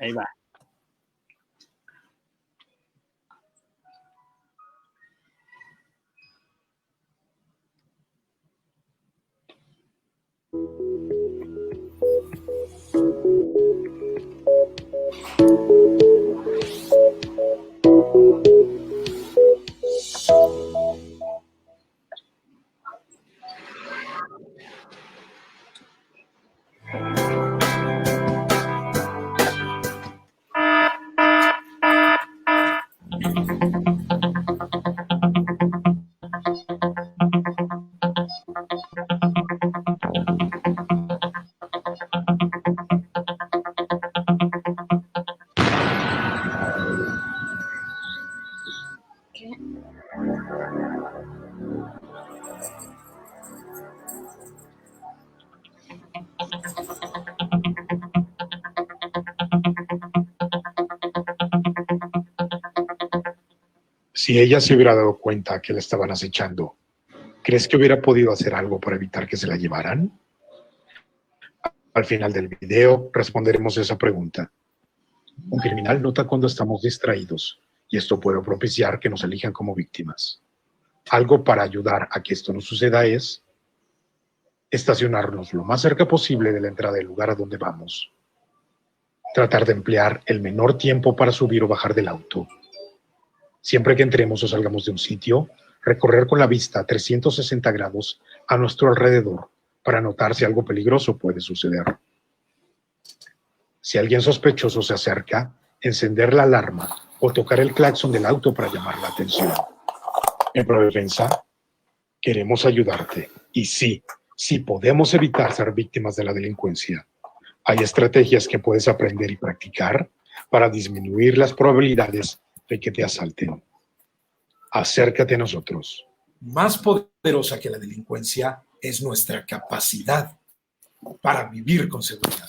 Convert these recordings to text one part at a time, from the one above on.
Ahí va. Si ella se hubiera dado cuenta que la estaban acechando, ¿crees que hubiera podido hacer algo para evitar que se la llevaran? Al final del video responderemos esa pregunta. Un criminal nota cuando estamos distraídos y esto puede propiciar que nos elijan como víctimas. Algo para ayudar a que esto no suceda es estacionarnos lo más cerca posible de la entrada del lugar a donde vamos. Tratar de emplear el menor tiempo para subir o bajar del auto. Siempre que entremos o salgamos de un sitio, recorrer con la vista a 360 grados a nuestro alrededor para notar si algo peligroso puede suceder. Si alguien sospechoso se acerca, encender la alarma o tocar el claxon del auto para llamar la atención. En defensa, queremos ayudarte. Y sí podemos evitar ser víctimas de la delincuencia. Hay estrategias que puedes aprender y practicar para disminuir las probabilidades de que te asalten. Acércate a nosotros. Más poderosa que la delincuencia es nuestra capacidad para vivir con seguridad.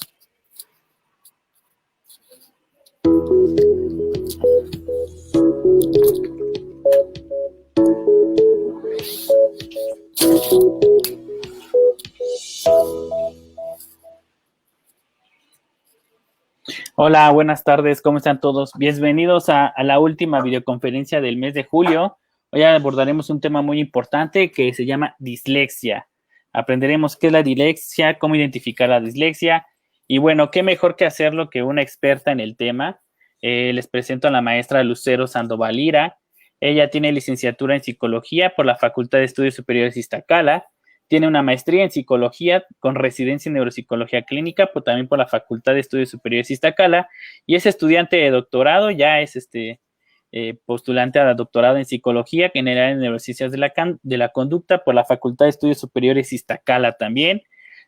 Hola, buenas tardes, ¿cómo están todos? Bienvenidos a la última videoconferencia del mes de julio. Hoy abordaremos un tema muy importante que se llama dislexia. Aprenderemos qué es la dislexia, cómo identificar la dislexia y bueno, qué mejor que hacerlo que una experta en el tema. Les presento a la maestra Lucero Sandoval Lira. Ella tiene licenciatura en psicología por la Facultad de Estudios Superiores Iztacala. Tiene una maestría en psicología con residencia en neuropsicología clínica, pero también por la Facultad de Estudios Superiores Iztacala, y es estudiante de doctorado, ya es postulante a doctorado en psicología general en neurociencias de la conducta por la Facultad de Estudios Superiores Iztacala también.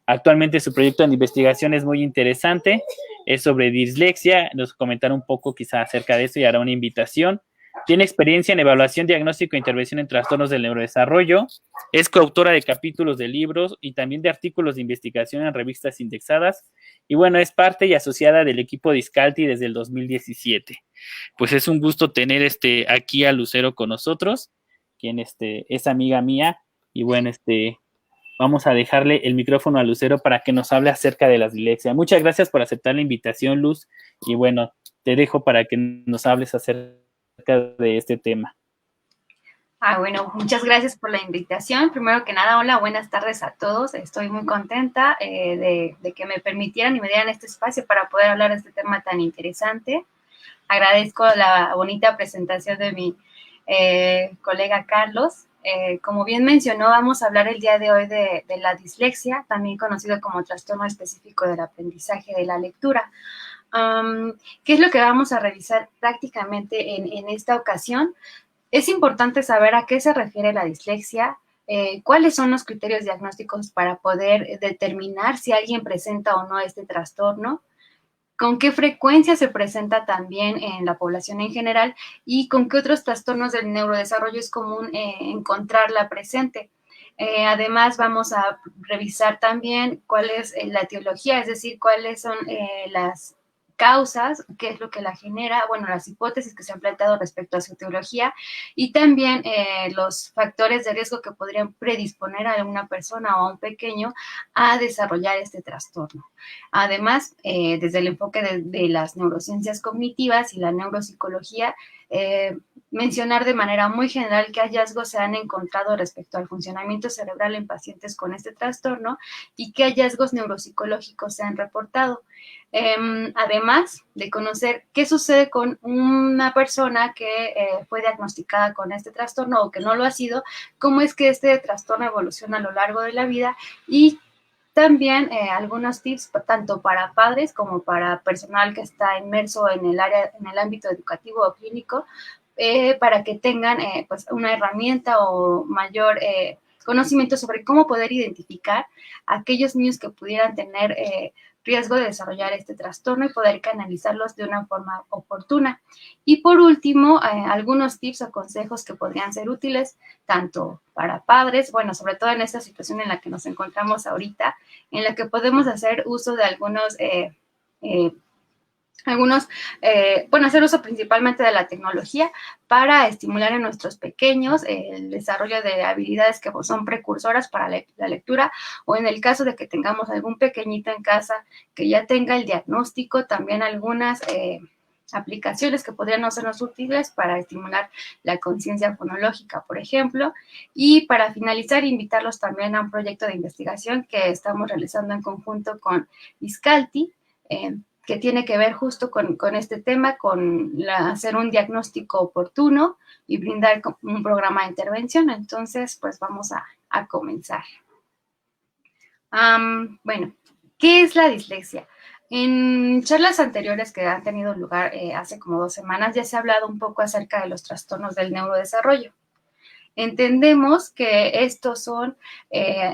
Actualmente su proyecto de investigación es muy interesante, es sobre dislexia, nos comentará un poco quizá acerca de eso y hará una invitación. Tiene experiencia en evaluación, diagnóstico e intervención en trastornos del neurodesarrollo. Es coautora de capítulos de libros y también de artículos de investigación en revistas indexadas. Y bueno, es parte y asociada del equipo de Iscalti desde el 2017. Pues es un gusto tener aquí a Lucero con nosotros, quien es amiga mía. Y bueno, vamos a dejarle el micrófono a Lucero para que nos hable acerca de la dislexia. Muchas gracias por aceptar la invitación, Luz. Y bueno, te dejo para que nos hables acerca de este tema. Bueno, muchas gracias por la invitación. Primero que nada, hola, buenas tardes a todos. Estoy muy contenta de que me permitieran y me dieran este espacio para poder hablar de este tema tan interesante. Agradezco la bonita presentación de mi colega Carlos. Como bien mencionó, vamos a hablar el día de hoy de la dislexia, también conocido como trastorno específico del aprendizaje de la lectura. ¿Qué es lo que vamos a revisar prácticamente en esta ocasión? Es importante saber a qué se refiere la dislexia, cuáles son los criterios diagnósticos para poder determinar si alguien presenta o no este trastorno, con qué frecuencia se presenta también en la población en general y con qué otros trastornos del neurodesarrollo es común encontrarla presente. Además, vamos a revisar también cuál es la etiología, es decir, cuáles son las causas, qué es lo que la genera, bueno, las hipótesis que se han planteado respecto a su etiología y también los factores de riesgo que podrían predisponer a una persona o a un pequeño a desarrollar este trastorno. Además, desde el enfoque de las neurociencias cognitivas y la neuropsicología, mencionar de manera muy general qué hallazgos se han encontrado respecto al funcionamiento cerebral en pacientes con este trastorno y qué hallazgos neuropsicológicos se han reportado. Además de conocer qué sucede con una persona que fue diagnosticada con este trastorno o que no lo ha sido, cómo es que este trastorno evoluciona a lo largo de la vida y también algunos tips tanto para padres como para personal que está inmerso en el ámbito educativo o clínico, para que tengan pues una herramienta o mayor conocimiento sobre cómo poder identificar a aquellos niños que pudieran tener riesgo de desarrollar este trastorno y poder canalizarlos de una forma oportuna. Y por último, algunos tips o consejos que podrían ser útiles tanto para padres, bueno, sobre todo en esta situación en la que nos encontramos ahorita, en la que podemos hacer uso de hacer uso principalmente de la tecnología para estimular en nuestros pequeños el desarrollo de habilidades que son precursoras para la lectura, o en el caso de que tengamos algún pequeñito en casa que ya tenga el diagnóstico, también algunas aplicaciones que podrían no sernos útiles para estimular la conciencia fonológica, por ejemplo. Y para finalizar, invitarlos también a un proyecto de investigación que estamos realizando en conjunto con ISCALTI, que tiene que ver justo con este tema, con hacer un diagnóstico oportuno y brindar un programa de intervención. Entonces, pues vamos a comenzar. Bueno, ¿qué es la dislexia? En charlas anteriores que han tenido lugar hace como 2 semanas ya se ha hablado un poco acerca de los trastornos del neurodesarrollo. Entendemos que estos son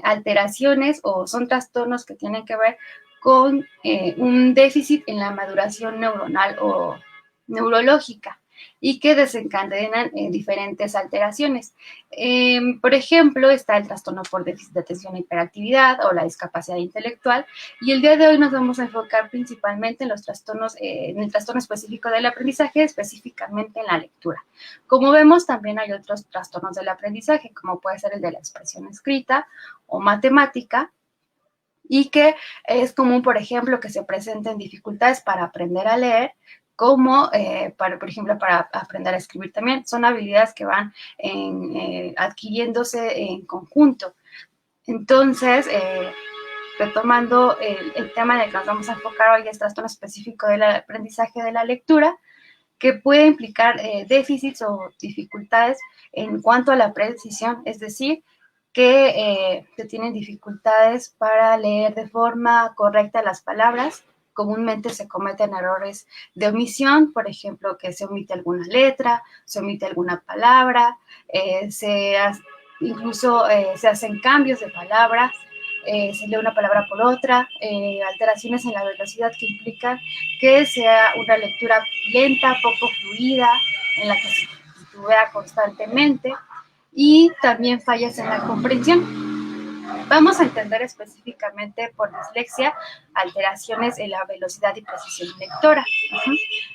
alteraciones o son trastornos que tienen que ver con un déficit en la maduración neuronal o neurológica y que desencadenan diferentes alteraciones. Por ejemplo, está el trastorno por déficit de atención e hiperactividad o la discapacidad intelectual, y el día de hoy nos vamos a enfocar principalmente en los trastornos, en el trastorno específico del aprendizaje, específicamente en la lectura. Como vemos, también hay otros trastornos del aprendizaje, como puede ser el de la expresión escrita o matemática, y que es común, por ejemplo, que se presenten dificultades para aprender a leer, como, por ejemplo, para aprender a escribir también. Son habilidades que van adquiriéndose en conjunto. Entonces, retomando el tema en el que nos vamos a enfocar hoy, es trastorno específico del aprendizaje de la lectura, que puede implicar déficits o dificultades en cuanto a la precisión, es decir, que tienen dificultades para leer de forma correcta las palabras. Comúnmente se cometen errores de omisión, por ejemplo, que se omite alguna letra, se omite alguna palabra, incluso se hacen cambios de palabras, se lee una palabra por otra, alteraciones en la velocidad que implican que sea una lectura lenta, poco fluida, en la que se titubea constantemente, y también fallas en la comprensión. Vamos a entender específicamente por dislexia alteraciones en la velocidad y precisión lectora.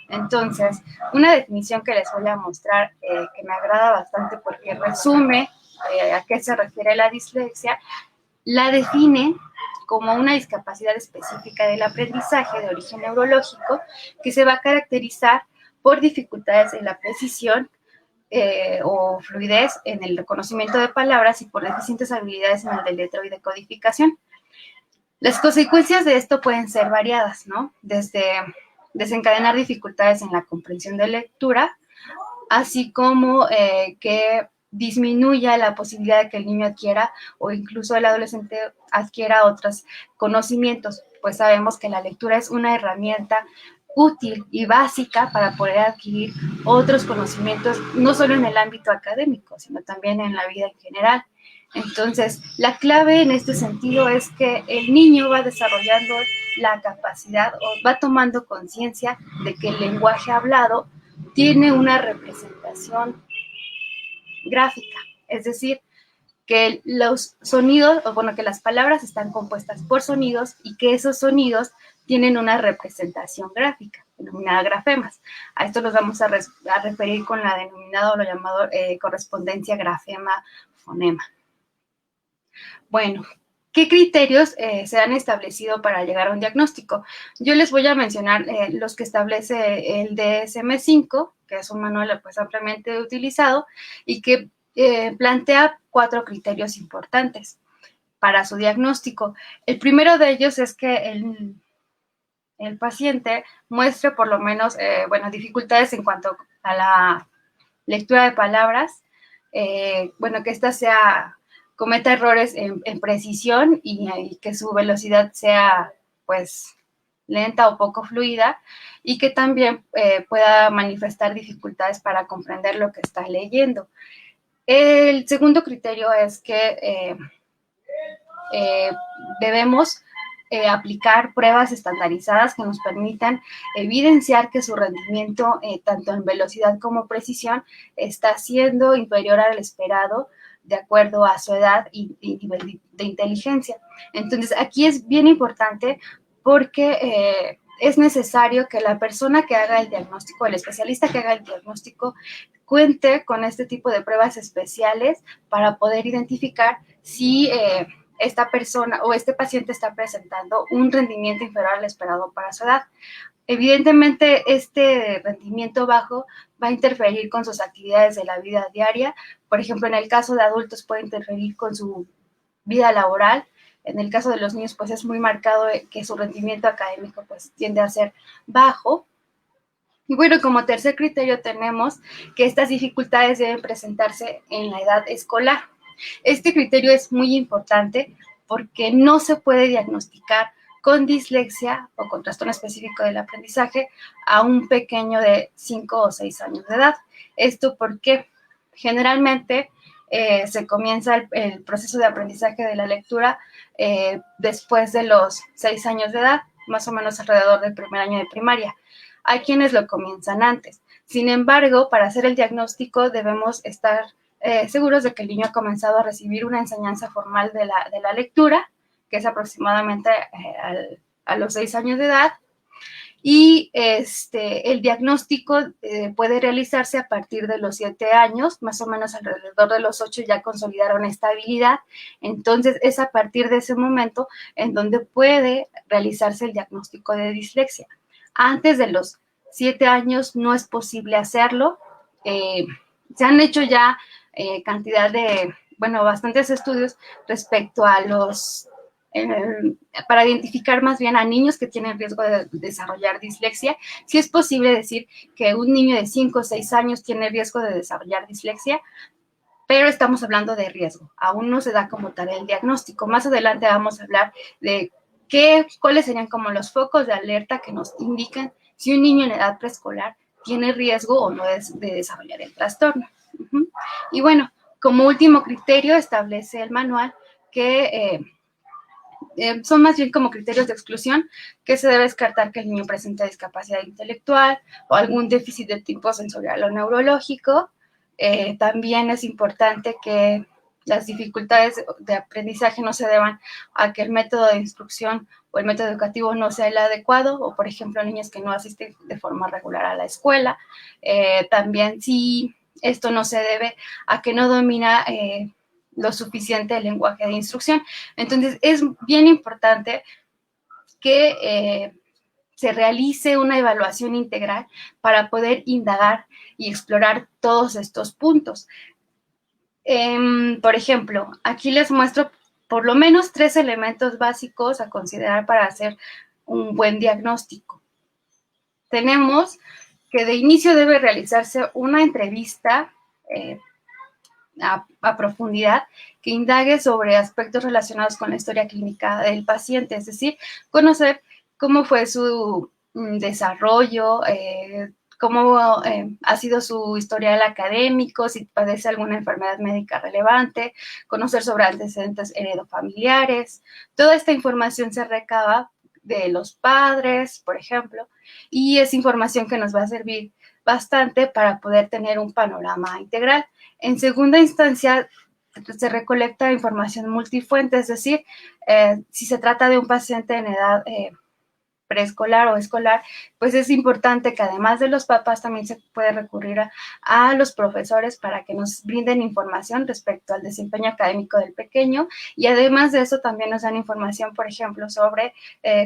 Entonces, una definición que les voy a mostrar que me agrada bastante porque resume a qué se refiere la dislexia, la define como una discapacidad específica del aprendizaje de origen neurológico que se va a caracterizar por dificultades en la precisión o fluidez en el reconocimiento de palabras y por deficientes habilidades en el deletreo y decodificación. Las consecuencias de esto pueden ser variadas, ¿no? Desde desencadenar dificultades en la comprensión de lectura, así como que disminuya la posibilidad de que el niño adquiera o incluso el adolescente adquiera otros conocimientos, pues sabemos que la lectura es una herramienta útil y básica para poder adquirir otros conocimientos, no solo en el ámbito académico, sino también en la vida en general. Entonces, la clave en este sentido es que el niño va desarrollando la capacidad o va tomando conciencia de que el lenguaje hablado tiene una representación gráfica, es decir, que los sonidos, o bueno, que las palabras están compuestas por sonidos y que esos sonidos tienen una representación gráfica. denominada grafemas. A esto nos vamos a referir con la denominada o lo llamado correspondencia grafema-fonema. Bueno, ¿qué criterios se han establecido para llegar a un diagnóstico? Yo les voy a mencionar los que establece el DSM-5, que es un manual pues ampliamente utilizado y que plantea 4 criterios importantes para su diagnóstico. El primero de ellos es que el paciente muestre por lo menos, dificultades en cuanto a la lectura de palabras, que ésta cometa errores en precisión y que su velocidad sea, pues, lenta o poco fluida, y que también pueda manifestar dificultades para comprender lo que está leyendo. El segundo criterio es que debemos aplicar pruebas estandarizadas que nos permitan evidenciar que su rendimiento, tanto en velocidad como precisión, está siendo inferior al esperado de acuerdo a su edad y nivel de inteligencia. Entonces, aquí es bien importante porque es necesario que la persona que haga el diagnóstico, el especialista que haga el diagnóstico, cuente con este tipo de pruebas especiales para poder identificar si esta persona o este paciente está presentando un rendimiento inferior al esperado para su edad. Evidentemente, este rendimiento bajo va a interferir con sus actividades de la vida diaria. Por ejemplo, en el caso de adultos puede interferir con su vida laboral. En el caso de los niños, pues es muy marcado que su rendimiento académico pues tiende a ser bajo. Y bueno, como tercer criterio tenemos que estas dificultades deben presentarse en la edad escolar. Este criterio es muy importante porque no se puede diagnosticar con dislexia o con trastorno específico del aprendizaje a un pequeño de 5 o 6 años de edad. Esto porque generalmente se comienza el proceso de aprendizaje de la lectura después de los 6 años de edad, más o menos alrededor del primer año de primaria. Hay quienes lo comienzan antes. Sin embargo, para hacer el diagnóstico debemos estar seguros de que el niño ha comenzado a recibir una enseñanza formal de la lectura, que es aproximadamente a los 6 años de edad, y el diagnóstico puede realizarse a partir de los 7 años, más o menos alrededor de los 8 ya consolidaron estabilidad. Entonces es a partir de ese momento en donde puede realizarse el diagnóstico de dislexia. Antes de los 7 años no es posible hacerlo. Se han hecho ya bastantes estudios respecto a para identificar más bien a niños que tienen riesgo de desarrollar dislexia. Sí es posible decir que un niño de 5 o 6 años tiene riesgo de desarrollar dislexia, pero estamos hablando de riesgo. Aún no se da como tal el diagnóstico. Más adelante vamos a hablar de cuáles serían como los focos de alerta que nos indican si un niño en edad preescolar tiene riesgo o no de desarrollar el trastorno. Y bueno, como último criterio establece el manual que son más bien como criterios de exclusión, que se debe descartar que el niño presente discapacidad intelectual o algún déficit de tipo sensorial o neurológico. También es importante que las dificultades de aprendizaje no se deban a que el método de instrucción o el método educativo no sea el adecuado, o por ejemplo niños que no asisten de forma regular a la escuela. También si esto no se debe a que no domina lo suficiente el lenguaje de instrucción. Entonces es bien importante que se realice una evaluación integral para poder indagar y explorar todos estos puntos. Por ejemplo, aquí les muestro por lo menos 3 elementos básicos a considerar para hacer un buen diagnóstico. Tenemos que de inicio debe realizarse una entrevista a profundidad que indague sobre aspectos relacionados con la historia clínica del paciente, es decir, conocer cómo fue su desarrollo, cómo ha sido su historial académico, si padece alguna enfermedad médica relevante, conocer sobre antecedentes heredofamiliares. Toda esta información se recaba de los padres, por ejemplo, y es información que nos va a servir bastante para poder tener un panorama integral. En segunda instancia, se recolecta información multifuente, es decir, si se trata de un paciente en edad preescolar o escolar, pues es importante que además de los papás también se puede recurrir a los profesores para que nos brinden información respecto al desempeño académico del pequeño, y además de eso también nos dan información, por ejemplo, sobre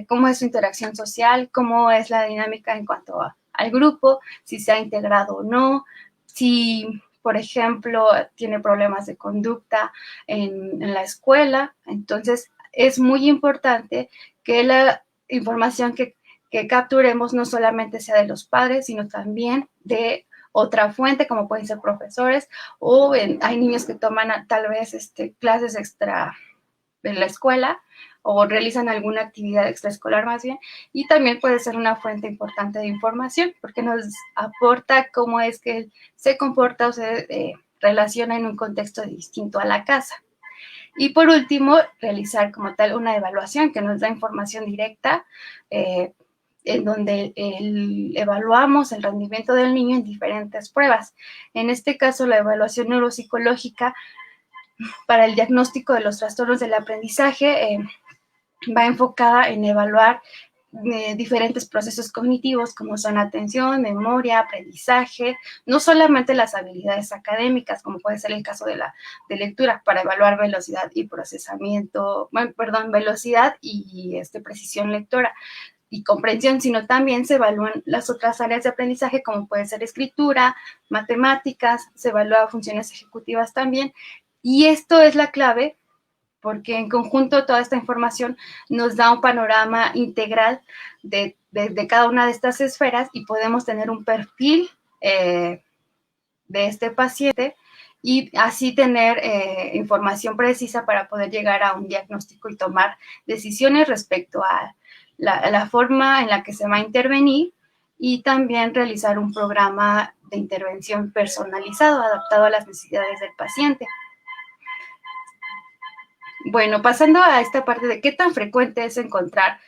cómo es su interacción social, cómo es la dinámica en cuanto al grupo, si se ha integrado o no, si, por ejemplo, tiene problemas de conducta en la escuela. Entonces, es muy importante que la información que capturemos no solamente sea de los padres, sino también de otra fuente, como pueden ser profesores, o hay niños que toman tal vez clases extra en la escuela o realizan alguna actividad extraescolar más bien, y también puede ser una fuente importante de información porque nos aporta cómo es que él se comporta o se relaciona en un contexto distinto a la casa. Y por último, realizar como tal una evaluación que nos da información directa, en donde evaluamos el rendimiento del niño en diferentes pruebas. En este caso, la evaluación neuropsicológica para el diagnóstico de los trastornos del aprendizaje va enfocada en evaluar diferentes procesos cognitivos como son atención, memoria, aprendizaje, no solamente las habilidades académicas, como puede ser el caso de lectura, para evaluar velocidad y velocidad y precisión lectora y comprensión, sino también se evalúan las otras áreas de aprendizaje, como puede ser escritura, matemáticas, se evalúan funciones ejecutivas también, y esto es la clave porque en conjunto toda esta información nos da un panorama integral de cada una de estas esferas y podemos tener un perfil de este paciente y así tener información precisa para poder llegar a un diagnóstico y tomar decisiones respecto a la forma en la que se va a intervenir y también realizar un programa de intervención personalizado, adaptado a las necesidades del paciente. Bueno, pasando a esta parte de qué tan frecuente es encontrar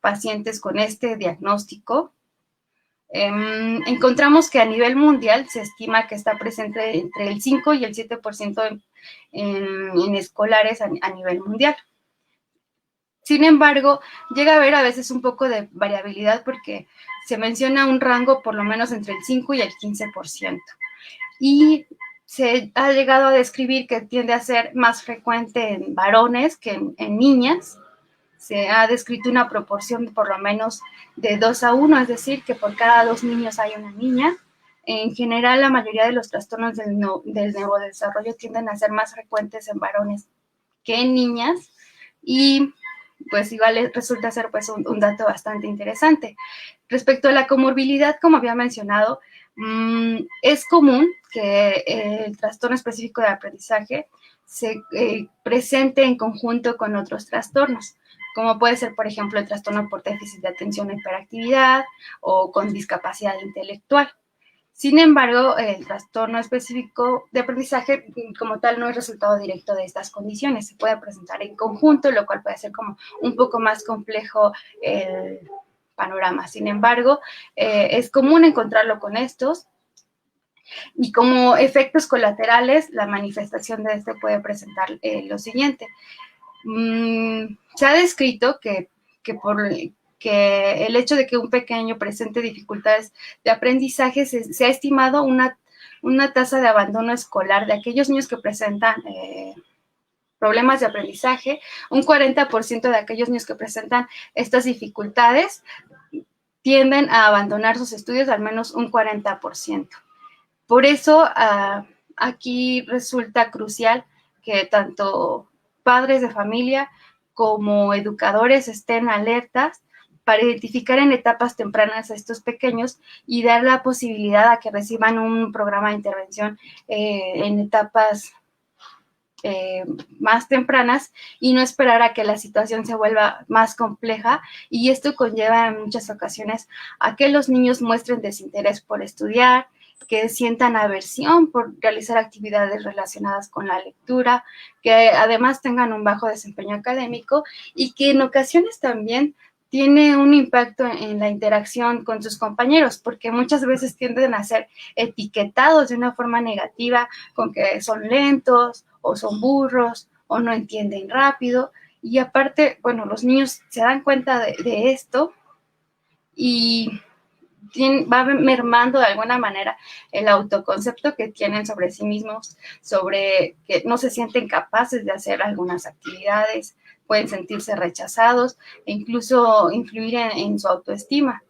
pacientes con este diagnóstico, encontramos que a nivel mundial se estima que está presente entre el 5 y el 7% en escolares a nivel mundial. Sin embargo, llega a haber a veces un poco de variabilidad porque se menciona un rango por lo menos entre el 5 y el 15%. Y se ha llegado a describir que tiende a ser más frecuente en varones que en niñas. Se ha descrito una proporción de por lo menos de 2-1, es decir, que por cada 2 niños hay una niña. En general, la mayoría de los trastornos del neurodesarrollo tienden a ser más frecuentes en varones que en niñas, y pues igual resulta ser pues un dato bastante interesante. Respecto a la comorbilidad, como había mencionado, es común que el trastorno específico de aprendizaje se presente en conjunto con otros trastornos, como puede ser, por ejemplo, el trastorno por déficit de atención o hiperactividad o con discapacidad intelectual. Sin embargo, el trastorno específico de aprendizaje como tal no es resultado directo de estas condiciones, se puede presentar en conjunto, lo cual puede ser como un poco más complejo el panorama. Sin embargo, es común encontrarlo con estos, y como efectos colaterales, la manifestación de este puede presentar lo siguiente. Se ha descrito que el hecho de que un pequeño presente dificultades de aprendizaje se ha estimado una tasa de abandono escolar de aquellos niños que presentan problemas de aprendizaje, un 40% de aquellos niños que presentan estas dificultades tienden a abandonar sus estudios, al menos un 40%. Por eso, aquí resulta crucial que tanto padres de familia como educadores estén alertas para identificar en etapas tempranas a estos pequeños y dar la posibilidad a que reciban un programa de intervención en etapas más tempranas y no esperar a que la situación se vuelva más compleja, y esto conlleva en muchas ocasiones a que los niños muestren desinterés por estudiar, que sientan aversión por realizar actividades relacionadas con la lectura, que además tengan un bajo desempeño académico y que en ocasiones también tiene un impacto en la interacción con sus compañeros, porque muchas veces tienden a ser etiquetados de una forma negativa con que son lentos o son burros o no entienden rápido. Y aparte, bueno, los niños se dan cuenta de esto y va mermando de alguna manera el autoconcepto que tienen sobre sí mismos, sobre que no se sienten capaces de hacer algunas actividades, pueden sentirse rechazados e incluso influir en su autoestima.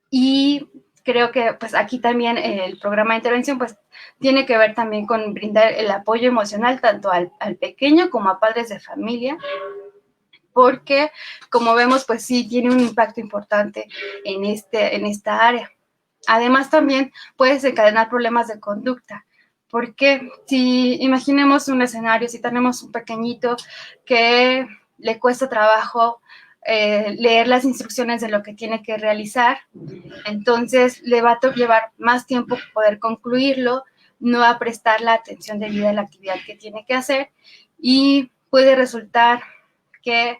Y creo que pues aquí también el programa de intervención pues tiene que ver también con brindar el apoyo emocional tanto al pequeño como a padres de familia, porque como vemos pues sí tiene un impacto importante en esta área. Además también puede desencadenar problemas de conducta, porque si imaginemos un escenario, si tenemos un pequeñito que le cuesta trabajo leer las instrucciones de lo que tiene que realizar, entonces le va a llevar más tiempo poder concluirlo, no va a prestar la atención debida a la actividad que tiene que hacer y puede resultar que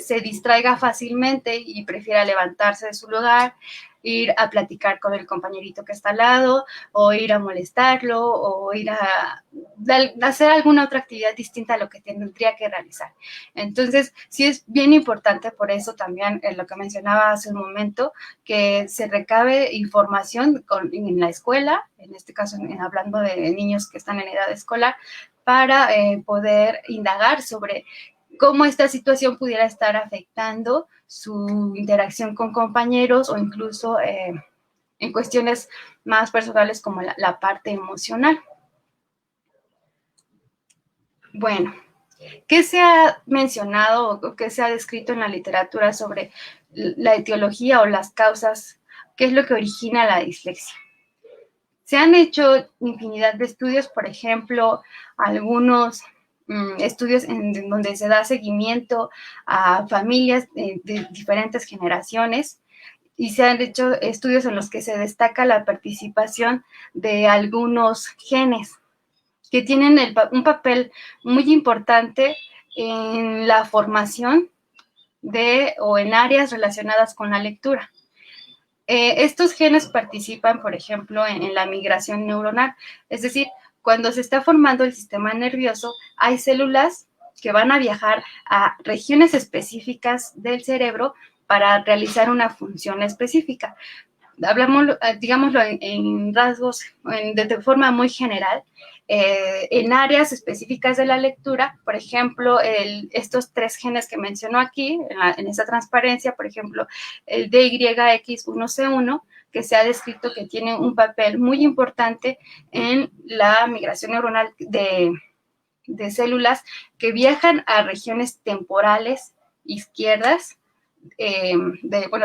se distraiga fácilmente y prefiera levantarse de su lugar, ir a platicar con el compañerito que está al lado, o ir a molestarlo, o ir a hacer alguna otra actividad distinta a lo que tendría que realizar. Entonces, sí es bien importante, por eso también lo que mencionaba hace un momento, que se recabe información en la escuela, en este caso hablando de niños que están en edad escolar, para poder indagar sobre cómo esta situación pudiera estar afectando su interacción con compañeros o incluso en cuestiones más personales como la parte emocional. Bueno, ¿qué se ha mencionado o qué se ha descrito en la literatura sobre la etiología o las causas? ¿Qué es lo que origina la dislexia? Se han hecho infinidad de estudios, por ejemplo, algunos estudios en donde se da seguimiento a familias de diferentes generaciones y se han hecho estudios en los que se destaca la participación de algunos genes que tienen un papel muy importante en la formación o en áreas relacionadas con la lectura. Estos genes participan, por ejemplo, en la migración neuronal, es decir, cuando se está formando el sistema nervioso, hay células que van a viajar a regiones específicas del cerebro para realizar una función específica. Digámoslo en rasgos, de forma muy general, en áreas específicas de la lectura, por ejemplo, estos 3 genes que menciono aquí, en esta transparencia, por ejemplo, el DYX1C1, que se ha descrito que tiene un papel muy importante en la migración neuronal de células que viajan a regiones temporales izquierdas,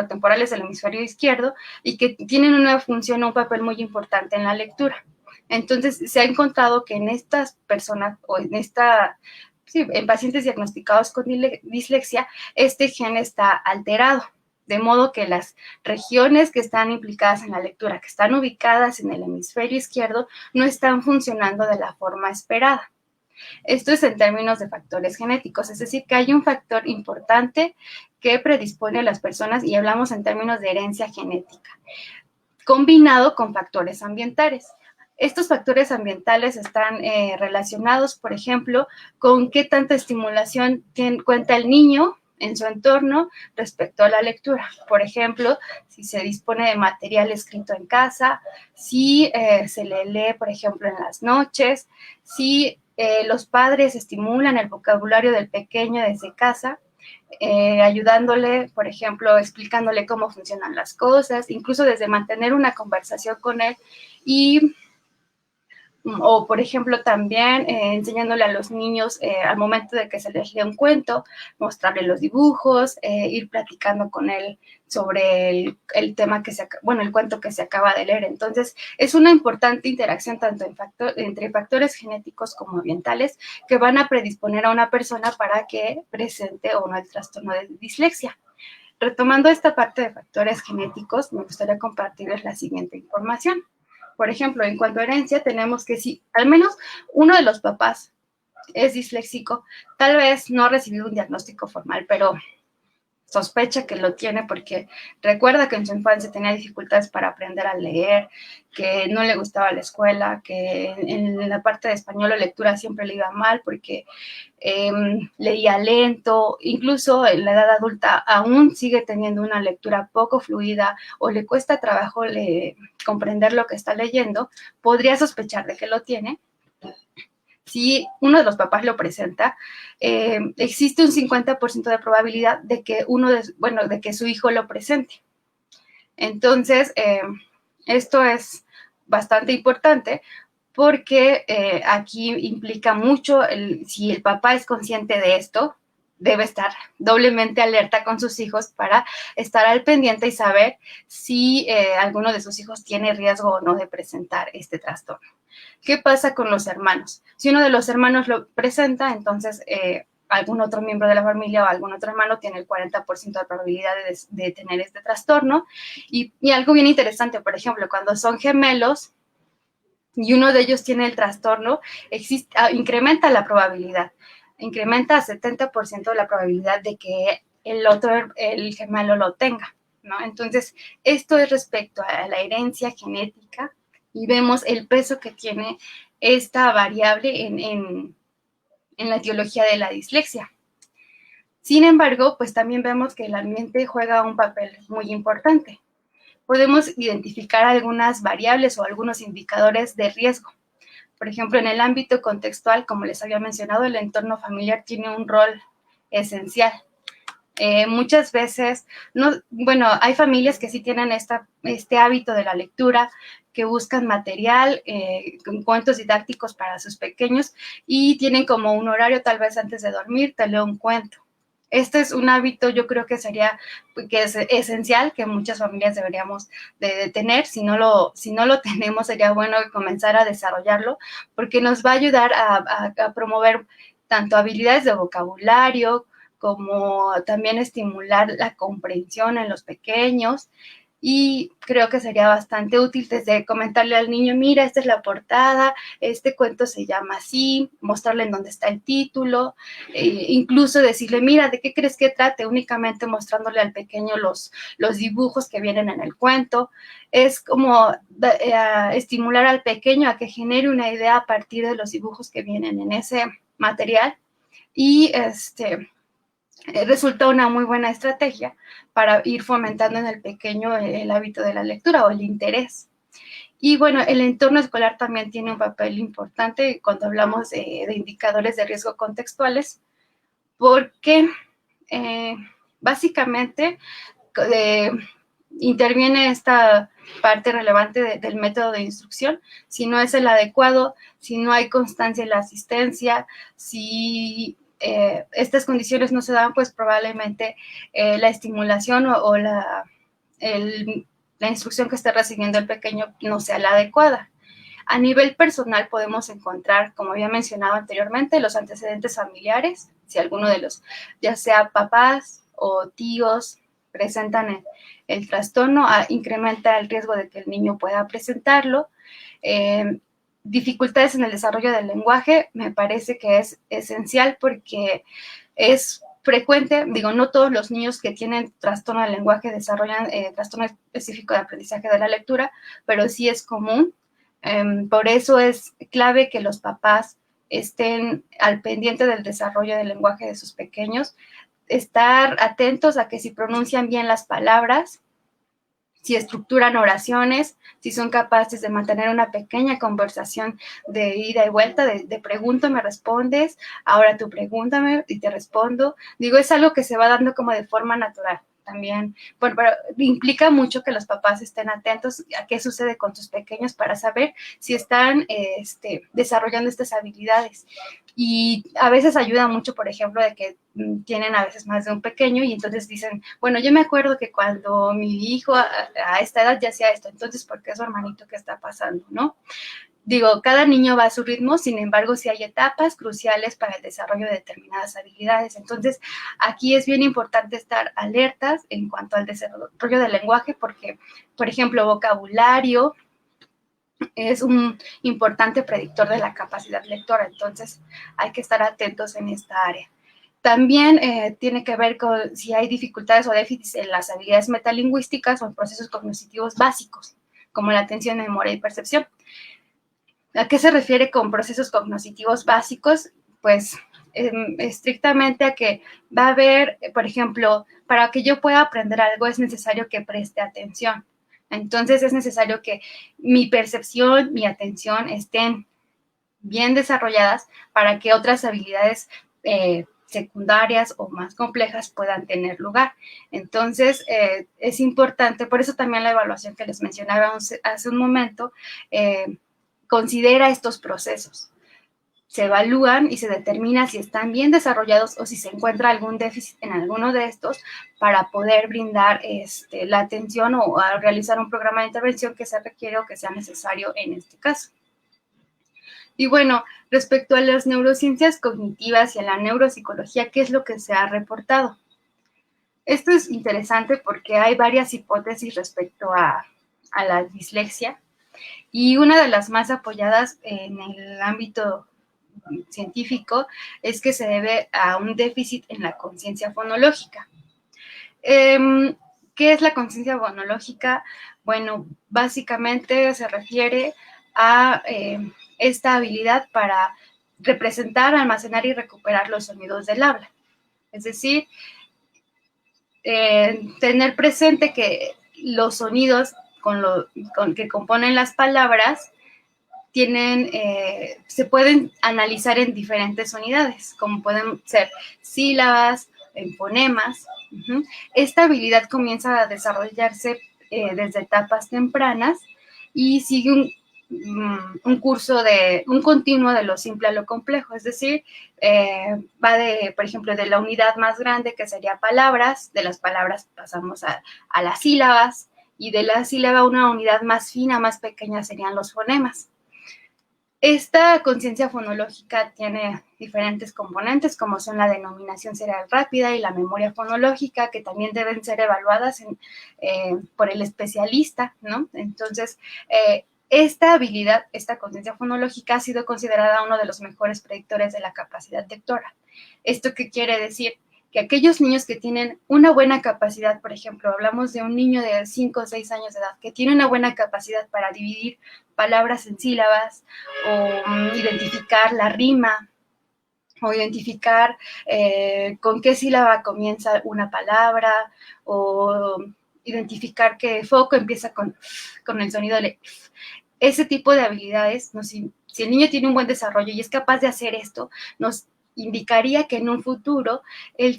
temporales del hemisferio izquierdo y que tienen una función o un papel muy importante en la lectura. Entonces, se ha encontrado que en estas personas o en pacientes diagnosticados con dislexia, este gen está alterado, de modo que las regiones que están implicadas en la lectura, que están ubicadas en el hemisferio izquierdo, no están funcionando de la forma esperada. Esto es en términos de factores genéticos, es decir, que hay un factor importante que predispone a las personas y hablamos en términos de herencia genética, combinado con factores ambientales. Estos factores ambientales están relacionados, por ejemplo, con qué tanta estimulación cuenta el niño en su entorno respecto a la lectura. Por ejemplo, si se dispone de material escrito en casa, si se le lee, por ejemplo, en las noches, si los padres estimulan el vocabulario del pequeño desde casa, ayudándole, por ejemplo, explicándole cómo funcionan las cosas, incluso desde mantener una conversación con él o, por ejemplo, también enseñándole a los niños al momento de que se les lee un cuento, mostrarle los dibujos, ir platicando con él sobre el tema el cuento que se acaba de leer. Entonces, es una importante interacción tanto entre factores genéticos como ambientales que van a predisponer a una persona para que presente o no el trastorno de dislexia. Retomando esta parte de factores genéticos, me gustaría compartirles la siguiente información. Por ejemplo, en cuanto a herencia, tenemos que si al menos uno de los papás es disléxico, tal vez no ha recibido un diagnóstico formal, pero sospecha que lo tiene porque recuerda que en su infancia tenía dificultades para aprender a leer, que no le gustaba la escuela, que en la parte de español o lectura siempre le iba mal porque leía lento, incluso en la edad adulta aún sigue teniendo una lectura poco fluida o le cuesta trabajo comprender lo que está leyendo, podría sospechar de que lo tiene. Si uno de los papás lo presenta, existe un 50% de probabilidad de que de que su hijo lo presente. Entonces, esto es bastante importante porque aquí implica mucho, si el papá es consciente de esto, debe estar doblemente alerta con sus hijos para estar al pendiente y saber si alguno de sus hijos tiene riesgo o no de presentar este trastorno. ¿Qué pasa con los hermanos? Si uno de los hermanos lo presenta, entonces algún otro miembro de la familia o algún otro hermano tiene el 40% de probabilidad de tener este trastorno. Y algo bien interesante, por ejemplo, cuando son gemelos y uno de ellos tiene el trastorno, incrementa la probabilidad, incrementa a 70% la probabilidad de que el gemelo lo tenga, ¿no? Entonces, esto es respecto a la herencia genética y vemos el peso que tiene esta variable en la etiología de la dislexia. Sin embargo, pues también vemos que el ambiente juega un papel muy importante. Podemos identificar algunas variables o algunos indicadores de riesgo. Por ejemplo, en el ámbito contextual, como les había mencionado, el entorno familiar tiene un rol esencial. Muchas veces, hay familias que sí tienen este hábito de la lectura, que buscan material con cuentos didácticos para sus pequeños y tienen como un horario, tal vez antes de dormir, te leo un cuento. Este es un hábito, yo creo que es esencial, que muchas familias deberíamos de tener. Si no lo tenemos, sería bueno comenzar a desarrollarlo, porque nos va a ayudar a promover tanto habilidades de vocabulario, como también estimular la comprensión en los pequeños. Y creo que sería bastante útil desde comentarle al niño, mira, esta es la portada, este cuento se llama así, mostrarle en dónde está el título, incluso decirle, mira, ¿de qué crees que trate? Únicamente mostrándole al pequeño los dibujos que vienen en el cuento. Es como estimular al pequeño a que genere una idea a partir de los dibujos que vienen en ese material. Y resulta una muy buena estrategia para ir fomentando en el pequeño el hábito de la lectura o el interés. Y bueno, el entorno escolar también tiene un papel importante cuando hablamos de indicadores de riesgo contextuales, porque básicamente interviene esta parte relevante del método de instrucción. Si no es el adecuado, si no hay constancia en la asistencia, si estas condiciones no se dan, pues probablemente la estimulación o la instrucción que esté recibiendo el pequeño no sea la adecuada. A nivel personal podemos encontrar, como había mencionado anteriormente, los antecedentes familiares, si alguno de los, ya sea papás o tíos, presentan el trastorno, incrementa el riesgo de que el niño pueda presentarlo. Dificultades en el desarrollo del lenguaje, me parece que es esencial porque es frecuente, no todos los niños que tienen trastorno del lenguaje desarrollan trastorno específico de aprendizaje de la lectura, pero sí es común. Por eso es clave que los papás estén al pendiente del desarrollo del lenguaje de sus pequeños, estar atentos a que si pronuncian bien las palabras, si estructuran oraciones, si son capaces de mantener una pequeña conversación de ida y vuelta, de pregunto, me respondes, ahora tú pregúntame y te respondo. Es algo que se va dando como de forma natural también. Bueno, pero implica mucho que los papás estén atentos a qué sucede con sus pequeños para saber si están desarrollando estas habilidades. Y a veces ayuda mucho, por ejemplo, de que tienen a veces más de un pequeño y entonces dicen, bueno, yo me acuerdo que cuando mi hijo a esta edad ya hacía esto, entonces, ¿por qué es su hermanito que está pasando, no? Cada niño va a su ritmo, sin embargo, sí hay etapas cruciales para el desarrollo de determinadas habilidades. Entonces, aquí es bien importante estar alertas en cuanto al desarrollo del lenguaje, porque, por ejemplo, vocabulario es un importante predictor de la capacidad lectora, entonces hay que estar atentos en esta área. También tiene que ver con si hay dificultades o déficits en las habilidades metalingüísticas o en procesos cognitivos básicos, como la atención, memoria y percepción. ¿A qué se refiere con procesos cognitivos básicos? Pues estrictamente a que va a haber, por ejemplo, para que yo pueda aprender algo es necesario que preste atención. Entonces es necesario que mi percepción, mi atención estén bien desarrolladas para que otras habilidades secundarias o más complejas puedan tener lugar. Entonces, es importante, por eso también la evaluación que les mencionaba hace un momento, considera estos procesos. Se evalúan y se determina si están bien desarrollados o si se encuentra algún déficit en alguno de estos para poder brindar la atención o a realizar un programa de intervención que se requiere o que sea necesario en este caso. Y bueno, respecto a las neurociencias cognitivas y a la neuropsicología, ¿qué es lo que se ha reportado? Esto es interesante porque hay varias hipótesis respecto a la dislexia y una de las más apoyadas en el ámbito científico es que se debe a un déficit en la conciencia fonológica. ¿Qué es la conciencia fonológica? Bueno, básicamente se refiere a esta habilidad para representar, almacenar y recuperar los sonidos del habla. Es decir, tener presente que los sonidos que componen las palabras se pueden analizar en diferentes unidades, como pueden ser sílabas, en fonemas. Esta habilidad comienza a desarrollarse desde etapas tempranas y sigue un continuo de lo simple a lo complejo, es decir, va por ejemplo, de la unidad más grande que sería palabras, de las palabras pasamos a las sílabas y de la sílaba una unidad más fina, más pequeña serían los fonemas. Esta conciencia fonológica tiene diferentes componentes, como son la denominación serial rápida y la memoria fonológica, que también deben ser evaluadas por el especialista, ¿no? Entonces, esta habilidad, esta conciencia fonológica, ha sido considerada uno de los mejores predictores de la capacidad lectora. ¿Esto qué quiere decir? Que aquellos niños que tienen una buena capacidad, por ejemplo, hablamos de un niño de 5 o 6 años de edad que tiene una buena capacidad para dividir palabras en sílabas o identificar la rima o identificar con qué sílaba comienza una palabra o identificar que foco empieza con el sonido de ese tipo de habilidades. Si el niño tiene un buen desarrollo y es capaz de hacer esto, nos indicaría que en un futuro él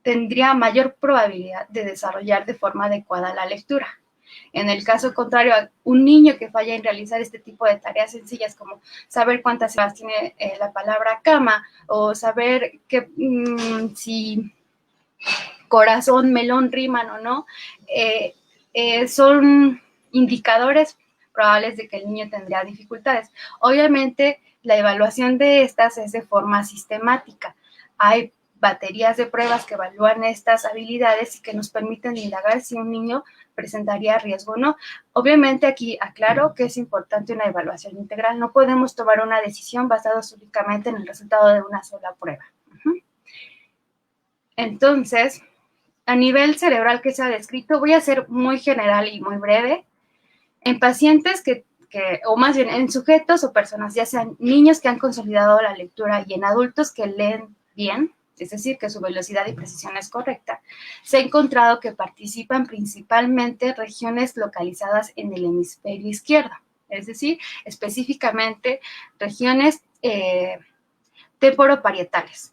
tendría mayor probabilidad de desarrollar de forma adecuada la lectura. En el caso contrario, a un niño que falla en realizar este tipo de tareas sencillas como saber cuántas sílabas tiene la palabra cama o saber si corazón, melón riman o no, son indicadores probables de que el niño tendría dificultades. Obviamente, la evaluación de estas es de forma sistemática. Hay baterías de pruebas que evalúan estas habilidades y que nos permiten indagar si un niño presentaría riesgo o no. Obviamente aquí aclaro que es importante una evaluación integral. No podemos tomar una decisión basada únicamente en el resultado de una sola prueba. Entonces, a nivel cerebral que se ha descrito, voy a ser muy general y muy breve. En pacientes o más bien en sujetos o personas, ya sean niños que han consolidado la lectura y en adultos que leen bien, es decir, que su velocidad y precisión es correcta, se ha encontrado que participan principalmente regiones localizadas en el hemisferio izquierdo, es decir, específicamente regiones temporoparietales.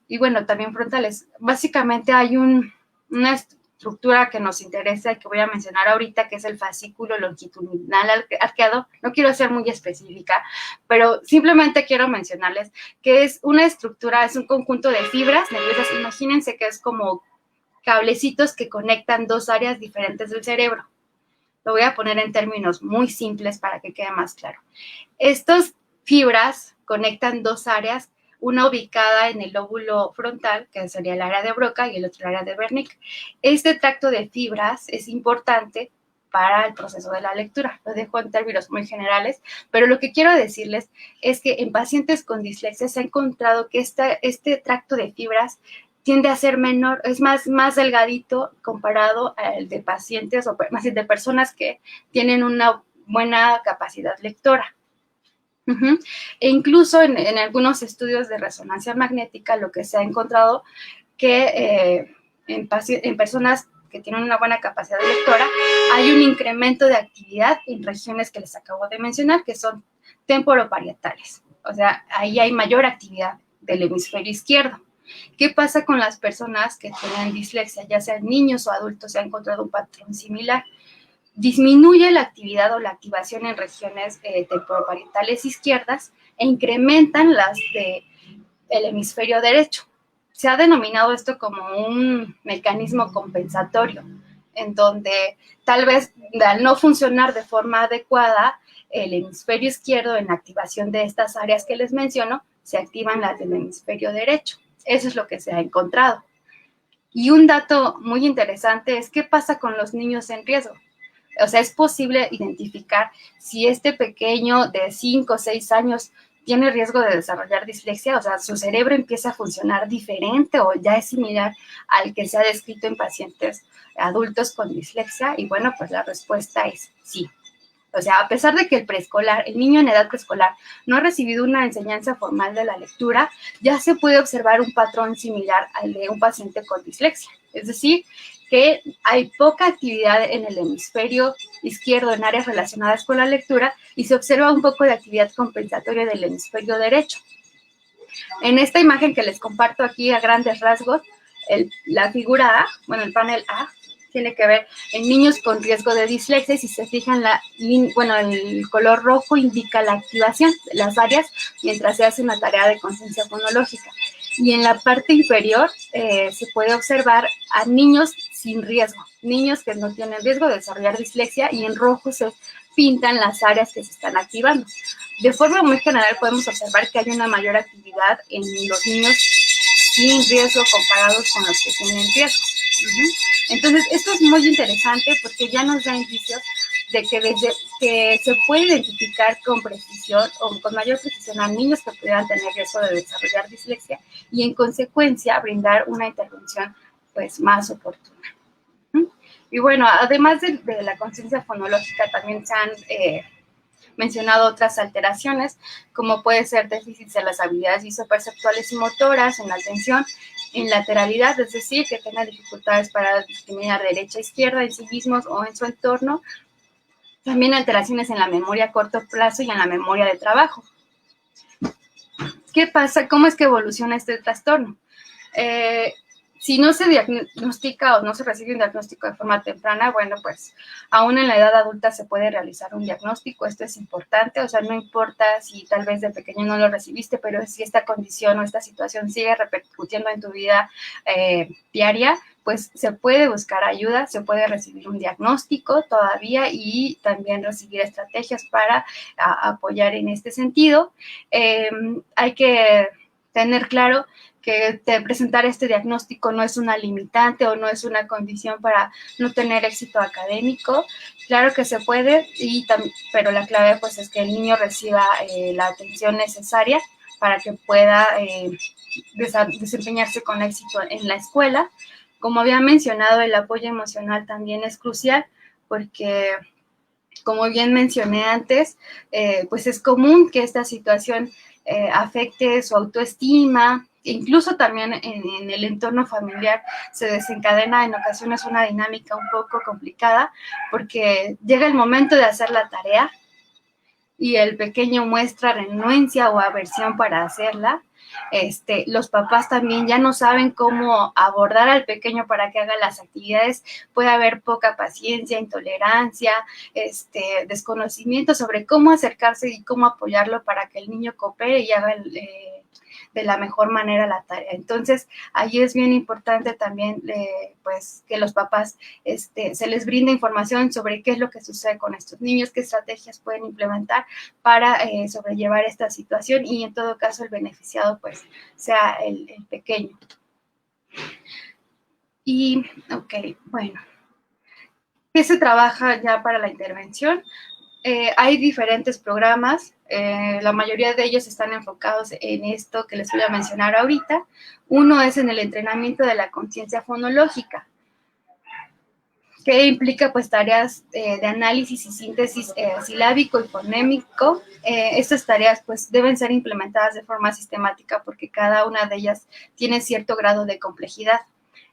Y bueno, también frontales. Básicamente hay una estructura que nos interesa y que voy a mencionar ahorita, que es el fascículo longitudinal arqueado. No quiero ser muy específica, pero simplemente quiero mencionarles que es una estructura, es un conjunto de fibras nerviosas. Imagínense que es como cablecitos que conectan dos áreas diferentes del cerebro. Lo voy a poner en términos muy simples para que quede más claro. Estas fibras conectan dos áreas, una ubicada en el lóbulo frontal, que sería el área de Broca, y el otro el área de Wernicke. Este tracto de fibras es importante para el proceso de la lectura. Lo dejo en términos muy generales, pero lo que quiero decirles es que en pacientes con dislexia se ha encontrado que este tracto de fibras tiende a ser menor, es más delgadito comparado al de pacientes o más bien de personas que tienen una buena capacidad lectora. E incluso en algunos estudios de resonancia magnética lo que se ha encontrado que en personas que tienen una buena capacidad lectora hay un incremento de actividad en regiones que les acabo de mencionar, que son temporoparietales. O sea, ahí hay mayor actividad del hemisferio izquierdo. ¿Qué pasa con las personas que tienen dislexia, ya sean niños o adultos? Se ha encontrado un patrón similar. Disminuye la actividad o la activación en regiones temporoparietales izquierdas e incrementan las del hemisferio derecho. Se ha denominado esto como un mecanismo compensatorio, en donde tal vez al no funcionar de forma adecuada el hemisferio izquierdo en la activación de estas áreas que les menciono, se activan las del hemisferio derecho. Eso es lo que se ha encontrado. Y un dato muy interesante es qué pasa con los niños en riesgo. O sea, es posible identificar si este pequeño de 5 o 6 años tiene riesgo de desarrollar dislexia, o sea, su cerebro empieza a funcionar diferente o ya es similar al que se ha descrito en pacientes adultos con dislexia. Y bueno, pues la respuesta es sí. O sea, a pesar de que el niño en edad preescolar no ha recibido una enseñanza formal de la lectura, ya se puede observar un patrón similar al de un paciente con dislexia. Es decir, que hay poca actividad en el hemisferio izquierdo en áreas relacionadas con la lectura y se observa un poco de actividad compensatoria del hemisferio derecho. En esta imagen que les comparto aquí a grandes rasgos, la figura A, bueno, el panel A, tiene que ver en niños con riesgo de dislexia y si se fijan, el color rojo indica la activación de las áreas mientras se hace una tarea de conciencia fonológica. Y en la parte inferior se puede observar a niños sin riesgo, niños que no tienen riesgo de desarrollar dislexia y en rojo se pintan las áreas que se están activando. De forma muy general podemos observar que hay una mayor actividad en los niños sin riesgo comparados con los que tienen riesgo. Entonces, esto es muy interesante porque ya nos da indicios de que desde que se puede identificar con precisión o con mayor precisión a niños que pudieran tener riesgo de desarrollar dislexia y en consecuencia brindar una intervención pues más oportuna. Y bueno, además de la conciencia fonológica también se han mencionado otras alteraciones, como puede ser déficit de las habilidades visoperceptuales y motoras, en la atención, en lateralidad, es decir, que tenga dificultades para discriminar derecha e izquierda en sí mismos o en su entorno. También alteraciones en la memoria a corto plazo y en la memoria de trabajo. ¿Qué pasa? ¿Cómo es que evoluciona este trastorno? Si no se diagnostica o no se recibe un diagnóstico de forma temprana, bueno, pues aún en la edad adulta se puede realizar un diagnóstico. Esto es importante, o sea, no importa si tal vez de pequeño no lo recibiste, pero si esta condición o esta situación sigue repercutiendo en tu vida diaria, pues se puede buscar ayuda, se puede recibir un diagnóstico todavía y también recibir estrategias para apoyar en este sentido. Hay que tener claro que presentar este diagnóstico no es una limitante o no es una condición para no tener éxito académico. Claro que se puede, pero la clave pues es que el niño reciba la atención necesaria para que pueda desempeñarse con éxito en la escuela. Como había mencionado, el apoyo emocional también es crucial porque, como bien mencioné antes, pues es común que esta situación afecte su autoestima. Incluso también en el entorno familiar se desencadena en ocasiones una dinámica un poco complicada porque llega el momento de hacer la tarea y el pequeño muestra renuencia o aversión para hacerla. Los papás también ya no saben cómo abordar al pequeño para que haga las actividades. Puede haber poca paciencia, intolerancia, desconocimiento sobre cómo acercarse y cómo apoyarlo para que el niño coopere y haga de la mejor manera la tarea. Entonces, ahí es bien importante también pues que los papás se les brinde información sobre qué es lo que sucede con estos niños, qué estrategias pueden implementar para sobrellevar esta situación y en todo caso el beneficiado pues sea el pequeño. Y, ok, bueno. ¿Qué se trabaja ya para la intervención? Hay diferentes programas, la mayoría de ellos están enfocados en esto que les voy a mencionar ahorita. Uno es en el entrenamiento de la conciencia fonológica, que implica pues tareas de análisis y síntesis silábico y fonémico. Estas tareas pues deben ser implementadas de forma sistemática porque cada una de ellas tiene cierto grado de complejidad.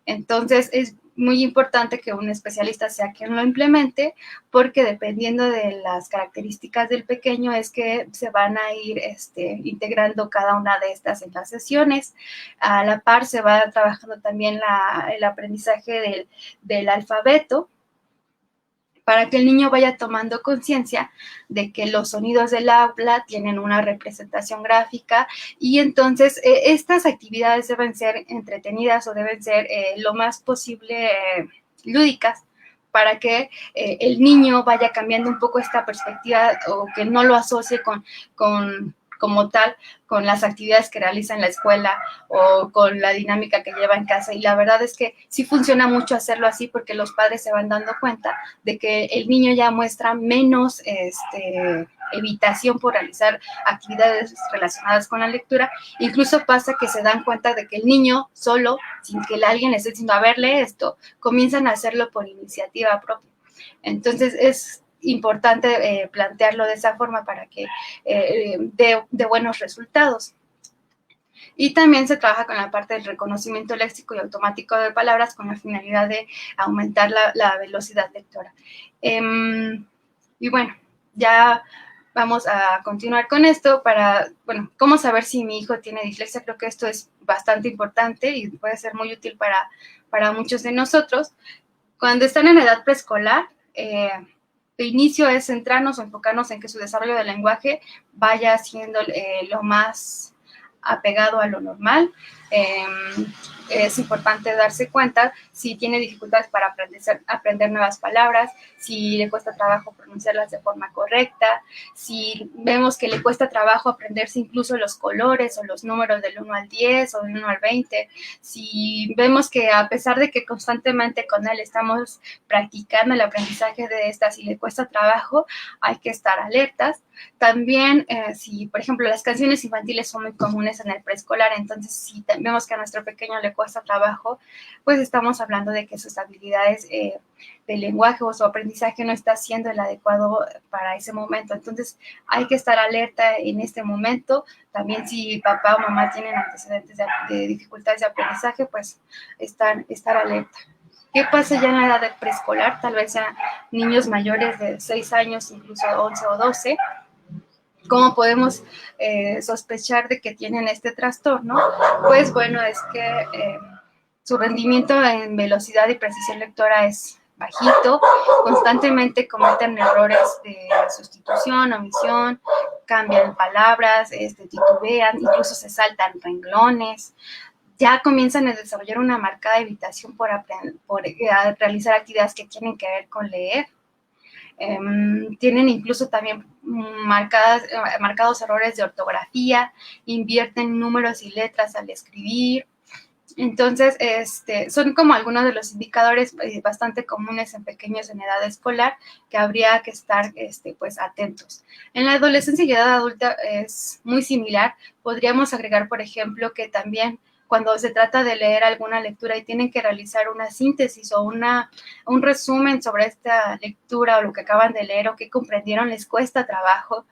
Entonces es muy importante que un especialista sea quien lo implemente, porque dependiendo de las características del pequeño es que se van a ir integrando cada una de estas en las sesiones. A la par se va trabajando también el aprendizaje del alfabeto, para que el niño vaya tomando conciencia de que los sonidos del habla tienen una representación gráfica, y entonces estas actividades deben ser entretenidas o deben ser lo más posible lúdicas, para que el niño vaya cambiando un poco esta perspectiva, o que no lo asocie como tal con las actividades que realiza en la escuela o con la dinámica que lleva en casa. Y la verdad es que sí funciona mucho hacerlo así, porque los padres se van dando cuenta de que el niño ya muestra menos evitación por realizar actividades relacionadas con la lectura. Incluso pasa que se dan cuenta de que el niño solo, sin que alguien le esté diciendo, a ver, lee esto, comienzan a hacerlo por iniciativa propia. Entonces es importante plantearlo de esa forma para que dé buenos resultados. Y también se trabaja con la parte del reconocimiento léxico y automático de palabras, con la finalidad de aumentar la velocidad lectora. Y bueno, ya vamos a continuar con esto para, bueno, cómo saber si mi hijo tiene dislexia. Creo que esto es bastante importante y puede ser muy útil para muchos de nosotros. Cuando están en edad preescolar, de inicio es centrarnos o enfocarnos en que su desarrollo del lenguaje vaya siendo lo más apegado a lo normal. Es importante darse cuenta si tiene dificultades para aprender nuevas palabras, si le cuesta trabajo pronunciarlas de forma correcta, si vemos que le cuesta trabajo aprenderse incluso los colores o los números del 1 al 10 o del 1 al 20, si vemos que a pesar de que constantemente con él estamos practicando el aprendizaje de estas y le cuesta trabajo, hay que estar alertas. También si, por ejemplo, las canciones infantiles son muy comunes en el preescolar, entonces si vemos que a nuestro pequeño le cuesta trabajo, pues estamos hablando de que sus habilidades de lenguaje o su aprendizaje no está siendo el adecuado para ese momento. Entonces hay que estar alerta en este momento. También si papá o mamá tienen antecedentes de dificultades de aprendizaje, pues estar alerta. ¿Qué pasa ya en la edad de preescolar? Tal vez sean niños mayores de 6 años, incluso 11 o 12. ¿Cómo podemos sospechar de que tienen este trastorno? Pues bueno, es que su rendimiento en velocidad y precisión lectora es bajito, constantemente cometen errores de sustitución, omisión, cambian palabras, titubean, incluso se saltan renglones. Ya comienzan a desarrollar una marcada evitación por realizar actividades que tienen que ver con leer. Tienen incluso también marcados errores de ortografía, invierten números y letras al escribir. Entonces, son como algunos de los indicadores bastante comunes en pequeños en edad escolar que habría que estar pues atentos. En la adolescencia y edad adulta es muy similar. Podríamos agregar, por ejemplo, que también cuando se trata de leer alguna lectura y tienen que realizar una síntesis o un resumen sobre esta lectura o lo que acaban de leer o que comprendieron, les cuesta trabajo.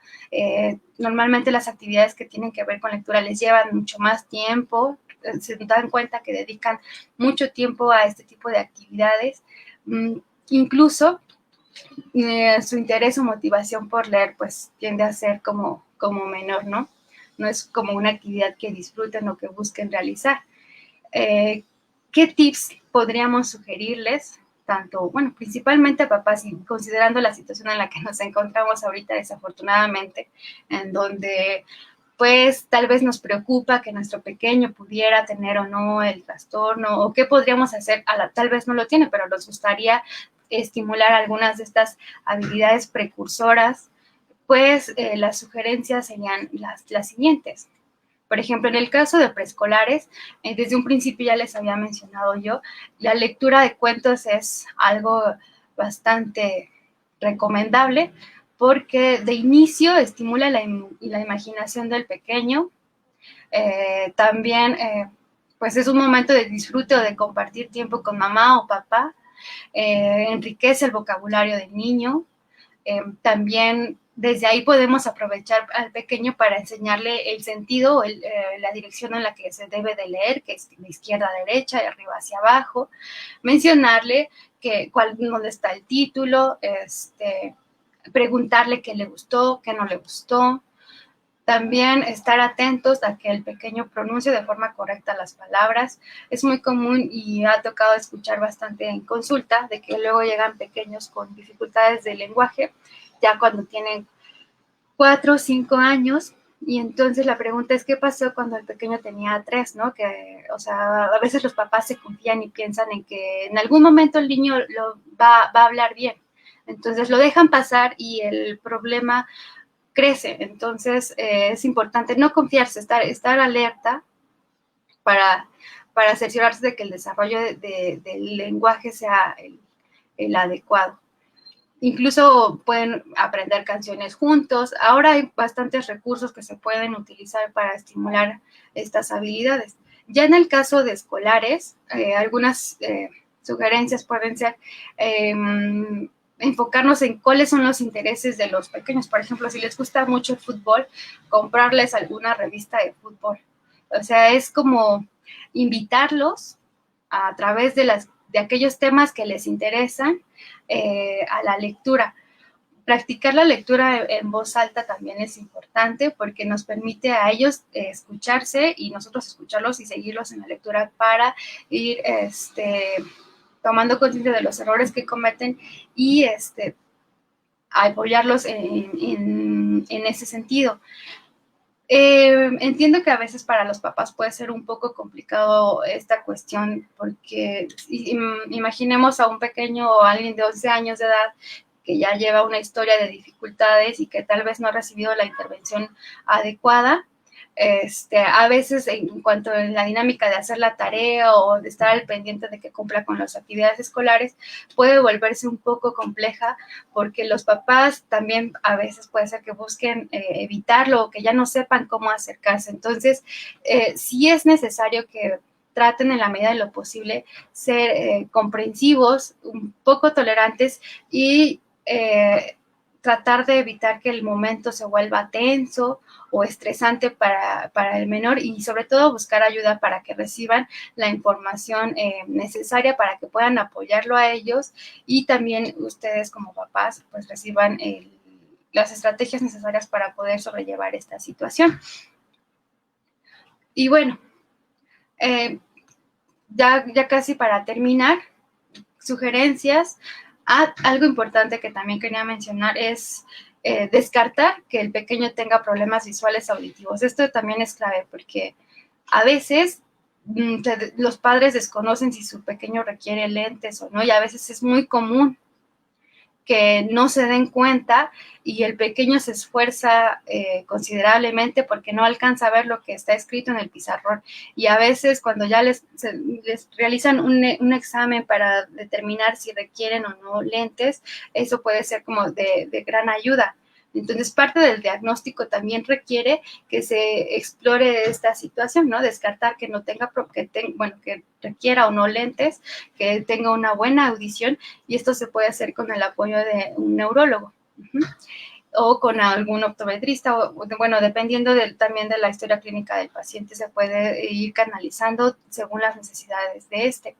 Normalmente las actividades que tienen que ver con lectura les llevan mucho más tiempo. Se dan cuenta que dedican mucho tiempo a este tipo de actividades. Incluso su interés o motivación por leer pues tiende a ser como menor, ¿no? No es como una actividad que disfruten o que busquen realizar. ¿Qué tips podríamos sugerirles? Tanto, bueno, principalmente a papás, y considerando la situación en la que nos encontramos ahorita, desafortunadamente, en donde pues tal vez nos preocupa que nuestro pequeño pudiera tener o no el trastorno, o qué podríamos hacer, tal vez no lo tiene, pero nos gustaría estimular algunas de estas habilidades precursoras. Pues las sugerencias serían las siguientes. Por ejemplo, en el caso de preescolares, desde un principio ya les había mencionado yo, la lectura de cuentos es algo bastante recomendable porque de inicio estimula la imaginación del pequeño. También pues es un momento de disfrute o de compartir tiempo con mamá o papá. Enriquece el vocabulario del niño. También desde ahí podemos aprovechar al pequeño para enseñarle el sentido o la dirección en la que se debe de leer, que es de izquierda a derecha, de arriba hacia abajo. Mencionarle dónde está el título, preguntarle qué le gustó, qué no le gustó. También estar atentos a que el pequeño pronuncie de forma correcta las palabras. Es muy común y ha tocado escuchar bastante en consulta de que luego llegan pequeños con dificultades de lenguaje, ya cuando tienen 4 o 5 años, y entonces la pregunta es, ¿qué pasó cuando el pequeño tenía 3, ¿no? Que, o sea, a veces los papás se confían y piensan en que en algún momento el niño va a hablar bien. Entonces lo dejan pasar y el problema crece. Entonces es importante no confiarse, estar alerta para cerciorarse de que el desarrollo del lenguaje sea el adecuado. Incluso pueden aprender canciones juntos. Ahora hay bastantes recursos que se pueden utilizar para estimular estas habilidades. Ya en el caso de escolares, algunas sugerencias pueden ser enfocarnos en cuáles son los intereses de los pequeños. Por ejemplo, si les gusta mucho el fútbol, comprarles alguna revista de fútbol. O sea, es como invitarlos a través de aquellos temas que les interesan a la lectura. Practicar la lectura en voz alta también es importante porque nos permite a ellos escucharse y nosotros escucharlos y seguirlos en la lectura para ir tomando conciencia de los errores que cometen y apoyarlos en ese sentido. Entiendo que a veces para los papás puede ser un poco complicado esta cuestión porque imaginemos a un pequeño o alguien de 11 años de edad que ya lleva una historia de dificultades y que tal vez no ha recibido la intervención adecuada. A veces en cuanto a la dinámica de hacer la tarea o de estar al pendiente de que cumpla con las actividades escolares puede volverse un poco compleja porque los papás también a veces puede ser que busquen evitarlo o que ya no sepan cómo acercarse. Entonces, sí es necesario que traten en la medida de lo posible ser comprensivos, un poco tolerantes y tratar de evitar que el momento se vuelva tenso o estresante para el menor y sobre todo buscar ayuda para que reciban la información necesaria para que puedan apoyarlo a ellos y también ustedes como papás pues reciban las estrategias necesarias para poder sobrellevar esta situación. Y bueno, ya casi para terminar, sugerencias. Algo importante que también quería mencionar es descartar que el pequeño tenga problemas visuales auditivos. Esto también es clave porque a veces los padres desconocen si su pequeño requiere lentes o no y a veces es muy común que no se den cuenta y el pequeño se esfuerza considerablemente porque no alcanza a ver lo que está escrito en el pizarrón. Y a veces cuando ya les realizan un examen para determinar si requieren o no lentes, eso puede ser como de gran ayuda. Entonces, parte del diagnóstico también requiere que se explore esta situación, ¿no? Descartar que no tenga, que requiera o no lentes, que tenga una buena audición, y esto se puede hacer con el apoyo de un neurólogo. O con algún optometrista, dependiendo también de la historia clínica del paciente, se puede ir canalizando según las necesidades de este.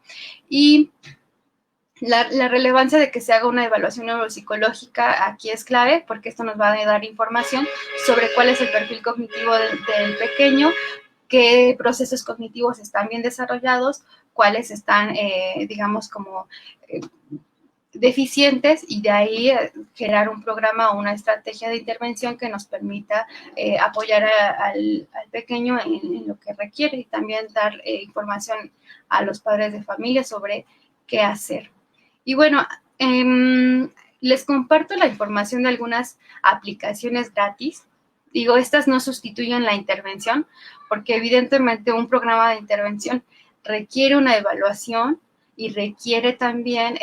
Y la relevancia de que se haga una evaluación neuropsicológica aquí es clave porque esto nos va a dar información sobre cuál es el perfil cognitivo del pequeño, qué procesos cognitivos están bien desarrollados, cuáles están, deficientes y de ahí generar un programa o una estrategia de intervención que nos permita apoyar al pequeño en lo que requiere y también dar información a los padres de familia sobre qué hacer. Y bueno, les comparto la información de algunas aplicaciones gratis. Digo, estas no sustituyen la intervención porque evidentemente un programa de intervención requiere una evaluación y requiere también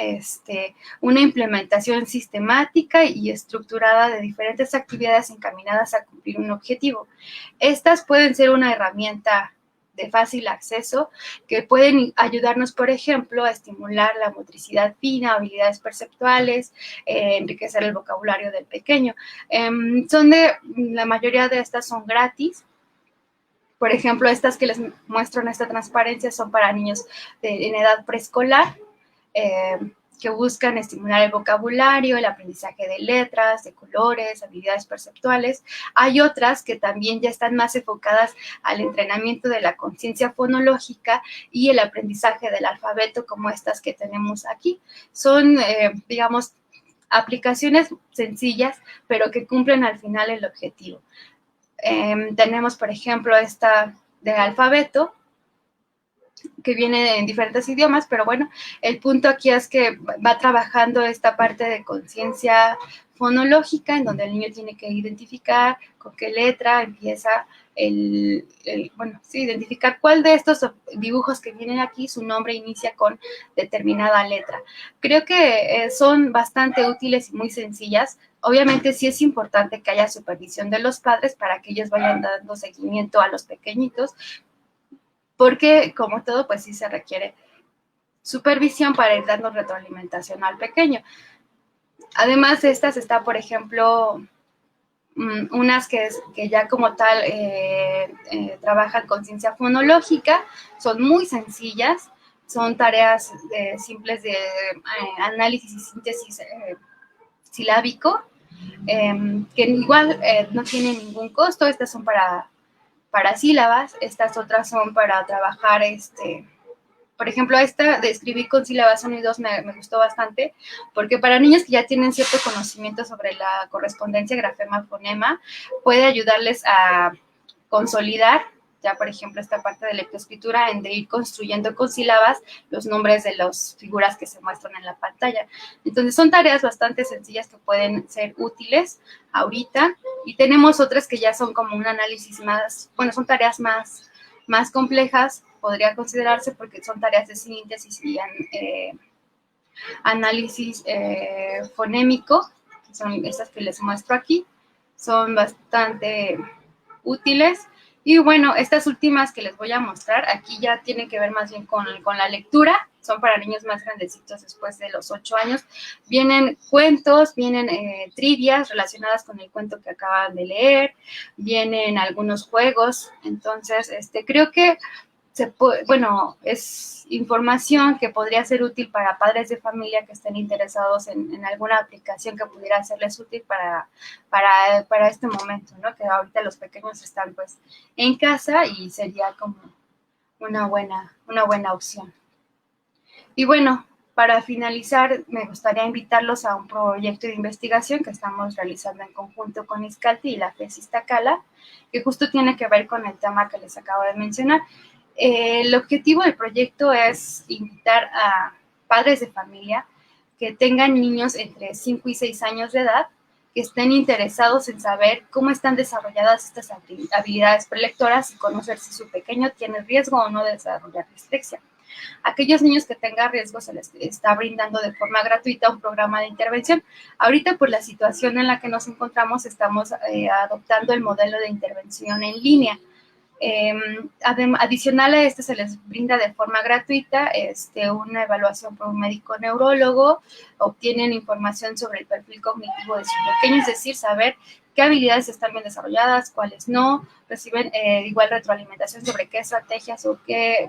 una implementación sistemática y estructurada de diferentes actividades encaminadas a cumplir un objetivo. Estas pueden ser una herramienta de fácil acceso que pueden ayudarnos, por ejemplo, a estimular la motricidad fina, habilidades perceptuales, enriquecer el vocabulario del pequeño. La mayoría de estas son gratis. Por ejemplo, estas que les muestro en esta transparencia son para niños en edad preescolar, que buscan estimular el vocabulario, el aprendizaje de letras, de colores, habilidades perceptuales. Hay otras que también ya están más enfocadas al entrenamiento de la conciencia fonológica y el aprendizaje del alfabeto, como estas que tenemos aquí. Son, digamos, aplicaciones sencillas, pero que cumplen al final el objetivo. Tenemos, por ejemplo, esta de alfabeto, que viene en diferentes idiomas, pero bueno, el punto aquí es que va trabajando esta parte de conciencia fonológica, en donde el niño tiene que identificar con qué letra empieza identificar cuál de estos dibujos que vienen aquí, su nombre inicia con determinada letra. Creo que son bastante útiles y muy sencillas. Obviamente sí es importante que haya supervisión de los padres para que ellos vayan dando seguimiento a los pequeñitos, porque como todo, pues sí se requiere supervisión para ir dando retroalimentación al pequeño. Además de estas está, por ejemplo, unas que ya como tal trabajan conciencia fonológica, son muy sencillas, son tareas simples de análisis y síntesis silábico, que igual no tienen ningún costo. Estas son para sílabas, estas otras son para trabajar, por ejemplo, esta de escribir con sílabas sonidos me gustó bastante, porque para niños que ya tienen cierto conocimiento sobre la correspondencia grafema-fonema, puede ayudarles a consolidar, ya por ejemplo, esta parte de lectoescritura, en de ir construyendo con sílabas los nombres de las figuras que se muestran en la pantalla. Entonces, son tareas bastante sencillas que pueden ser útiles ahorita, y tenemos otras que ya son como un análisis más, bueno, son tareas más complejas, podría considerarse, porque son tareas de síntesis y análisis fonémico, que son estas que les muestro aquí, son bastante útiles. Y bueno, estas últimas que les voy a mostrar, aquí ya tienen que ver más bien con la lectura, son para niños más grandecitos después de los 8 años. Vienen cuentos, vienen trivias relacionadas con el cuento que acaban de leer, vienen algunos juegos. Entonces, creo que es información que podría ser útil para padres de familia que estén interesados en alguna aplicación que pudiera serles útil para este momento, ¿no? Que ahorita los pequeños están pues en casa y sería como una buena opción. Y bueno, para finalizar, me gustaría invitarlos a un proyecto de investigación que estamos realizando en conjunto con ISCALTI y la FES Iztacala, que justo tiene que ver con el tema que les acabo de mencionar. El objetivo del proyecto es invitar a padres de familia que tengan niños entre 5 y 6 años de edad, que estén interesados en saber cómo están desarrolladas estas habilidades prelectoras y conocer si su pequeño tiene riesgo o no de desarrollar dislexia. A aquellos niños que tengan riesgo se les está brindando de forma gratuita un programa de intervención. Ahorita, por la situación en la que nos encontramos, estamos adoptando el modelo de intervención en línea. Adicional a se les brinda de forma gratuita una evaluación por un médico neurólogo, obtienen información sobre el perfil cognitivo de su pequeño, es decir, saber qué habilidades están bien desarrolladas, cuáles no, reciben igual retroalimentación sobre qué estrategias o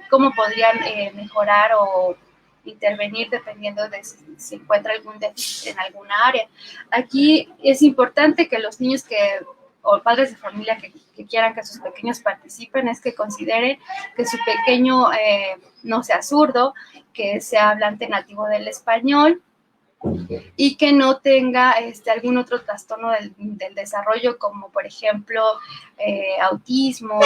cómo podrían mejorar o intervenir dependiendo de si se encuentra algún déficit en alguna área. Aquí es importante que los niños o padres de familia que quieran que sus pequeños participen, es que consideren que su pequeño no sea zurdo, que sea hablante nativo del español y que no tenga algún otro trastorno del desarrollo, como por ejemplo autismo,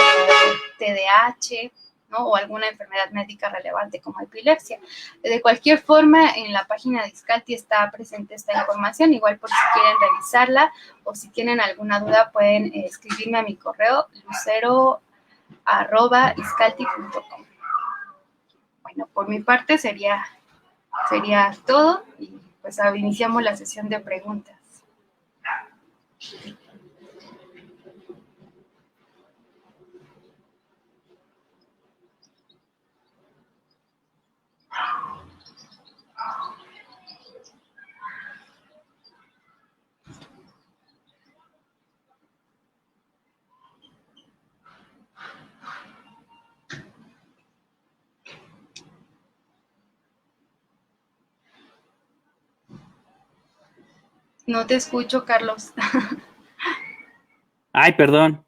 TDAH, ¿no? O alguna enfermedad médica relevante como epilepsia. De cualquier forma, en la página de ISCALTI está presente esta información, igual por si quieren revisarla o si tienen alguna duda pueden escribirme a mi correo lucero@iscalti.com. Bueno, por mi parte sería sería todo y pues iniciamos la sesión de preguntas. No te escucho, Carlos. Ay, perdón.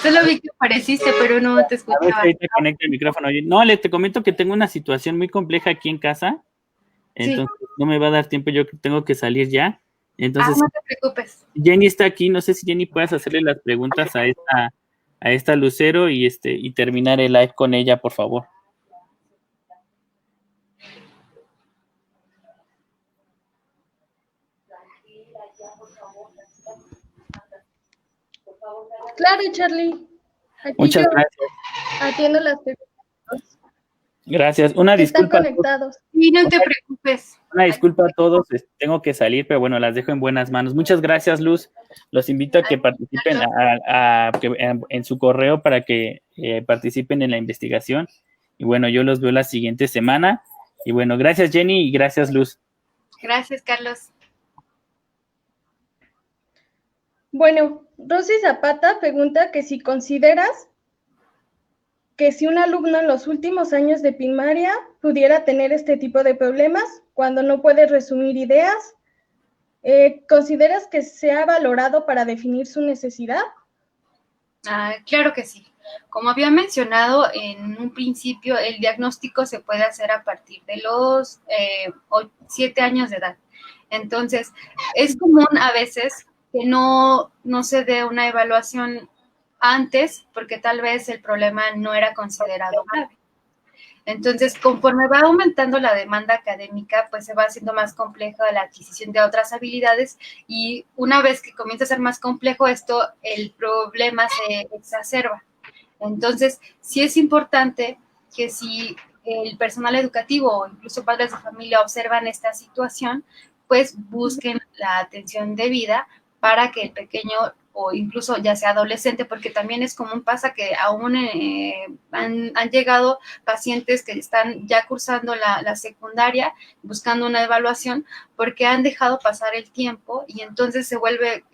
Solo vi que apareciste, pero no te A ver si escuchaba. ahorita conecta el micrófono. Oye, no, te comento que tengo una situación muy compleja aquí en casa, Sí. entonces no me va a dar tiempo, yo tengo que salir ya. Entonces, No te preocupes. Jenny está aquí, no sé si Jenny puedes hacerle las preguntas a esta Lucero y terminar el live con ella, por favor. Claro, Charlie. Aquí Muchas yo gracias. atiendo las preguntas Gracias. Una que están disculpa. conectados. Sí, no te preocupes. Una disculpa a todos, tengo que salir, pero bueno, las dejo en buenas manos. Muchas gracias, Luz. Los invito a que participen en su correo para que participen en la investigación. Y bueno, yo los veo la siguiente semana. Y bueno, gracias, Jenny, y gracias, Luz. Gracias, Carlos. Bueno, Rosy Zapata pregunta que si consideras que si un alumno en los últimos años de primaria pudiera tener este tipo de problemas cuando no puede resumir ideas, ¿consideras que se ha valorado para definir su necesidad? Claro que sí. Como había mencionado en un principio, el diagnóstico se puede hacer a partir de los 7 años de edad. Entonces, es común a veces que no se dé una evaluación antes porque tal vez el problema no era considerado grave. Entonces, conforme va aumentando la demanda académica, pues se va haciendo más compleja la adquisición de otras habilidades y una vez que comienza a ser más complejo esto, el problema se exacerba. Entonces, sí es importante que si el personal educativo o incluso padres de familia observan esta situación, pues busquen la atención debida para que el pequeño o incluso ya sea adolescente, porque también es común, pasa que aún han llegado pacientes que están ya cursando la secundaria, buscando una evaluación, porque han dejado pasar el tiempo y entonces se vuelve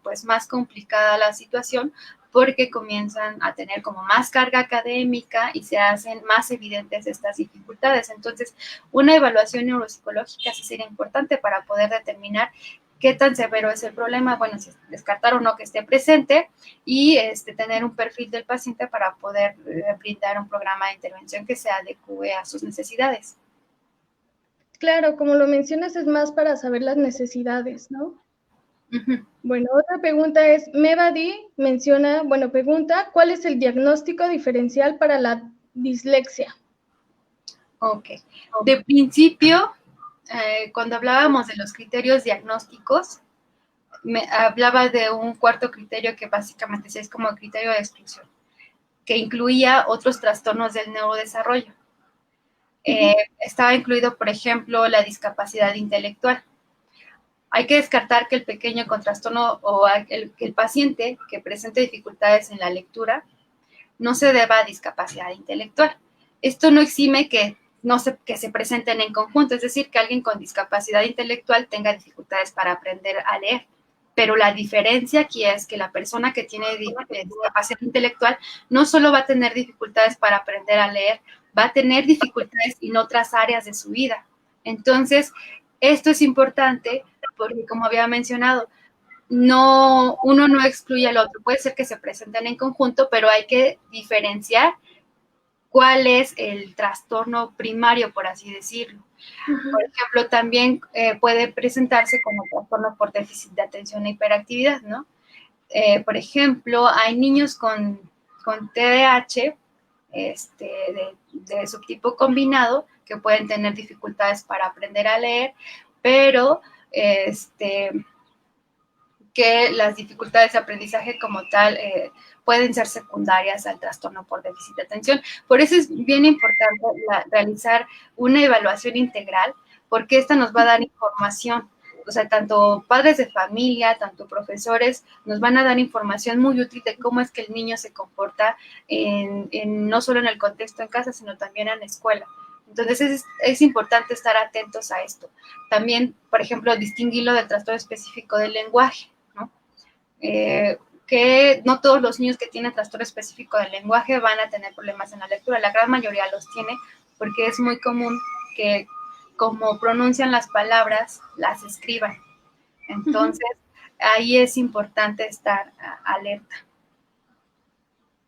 pues más complicada la situación porque comienzan a tener como más carga académica y se hacen más evidentes estas dificultades. Entonces, una evaluación neuropsicológica sí sería importante para poder determinar qué tan severo es el problema, bueno, si descartar o no que esté presente y tener un perfil del paciente para poder brindar un programa de intervención que se adecue a sus necesidades. Claro, como lo mencionas, es más para saber las necesidades, ¿no? Uh-huh. Bueno, otra pregunta es, Mevadi pregunta, ¿cuál es el diagnóstico diferencial para la dislexia? Ok, de principio, cuando hablábamos de los criterios diagnósticos, me hablaba de un cuarto criterio que básicamente es como el criterio de exclusión, que incluía otros trastornos del neurodesarrollo. Estaba incluido, por ejemplo, la discapacidad intelectual. Hay que descartar que el pequeño con trastorno o el paciente que presente dificultades en la lectura no se deba a discapacidad intelectual. Esto no exime que se presenten en conjunto, es decir, que alguien con discapacidad intelectual tenga dificultades para aprender a leer. Pero la diferencia aquí es que la persona que tiene discapacidad intelectual no solo va a tener dificultades para aprender a leer, va a tener dificultades en otras áreas de su vida. Entonces, esto es importante porque, como había mencionado, uno no excluye al otro. Puede ser que se presenten en conjunto, pero hay que diferenciar cuál es el trastorno primario, por así decirlo. Uh-huh. Por ejemplo, también puede presentarse como trastorno por déficit de atención e hiperactividad, ¿no? Por ejemplo, hay niños con TDAH de subtipo combinado que pueden tener dificultades para aprender a leer, pero que que las dificultades de aprendizaje como tal pueden ser secundarias al trastorno por déficit de atención. Por eso es bien importante realizar una evaluación integral, porque esta nos va a dar información. O sea, tanto padres de familia, tanto profesores, nos van a dar información muy útil de cómo es que el niño se comporta no solo en el contexto en casa, sino también en la escuela. Entonces, es importante estar atentos a esto. También, por ejemplo, distinguirlo del trastorno específico del lenguaje, ¿no? Que no todos los niños que tienen trastorno específico del lenguaje van a tener problemas en la lectura. La gran mayoría los tiene, porque es muy común que como pronuncian las palabras, las escriban. Entonces, ahí es importante estar alerta.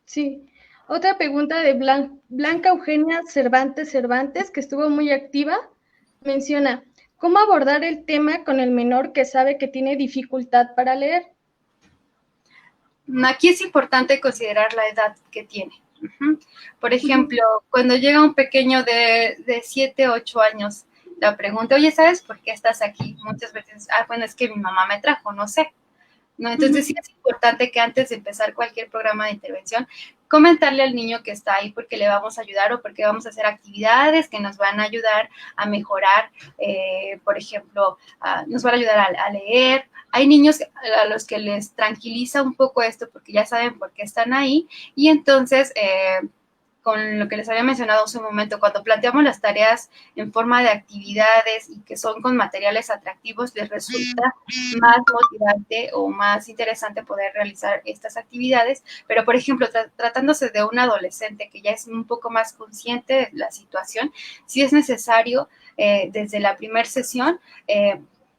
Sí. Otra pregunta de Blanca Eugenia Cervantes, que estuvo muy activa, menciona, ¿cómo abordar el tema con el menor que sabe que tiene dificultad para leer? Aquí es importante considerar la edad que tiene. Por ejemplo, cuando llega un pequeño de 7, 8 años, la pregunta, oye, ¿sabes por qué estás aquí? Muchas veces, bueno, es que mi mamá me trajo, no sé. ¿No? Entonces sí es importante que antes de empezar cualquier programa de intervención, comentarle al niño que está ahí porque le vamos a ayudar o porque vamos a hacer actividades que nos van a ayudar a mejorar, por ejemplo, nos van a ayudar a leer. Hay niños a los que les tranquiliza un poco esto porque ya saben por qué están ahí y entonces con lo que les había mencionado hace un momento, cuando planteamos las tareas en forma de actividades y que son con materiales atractivos, les resulta más motivante o más interesante poder realizar estas actividades. Pero, por ejemplo, tratándose de un adolescente que ya es un poco más consciente de la situación, sí es necesario desde la primera sesión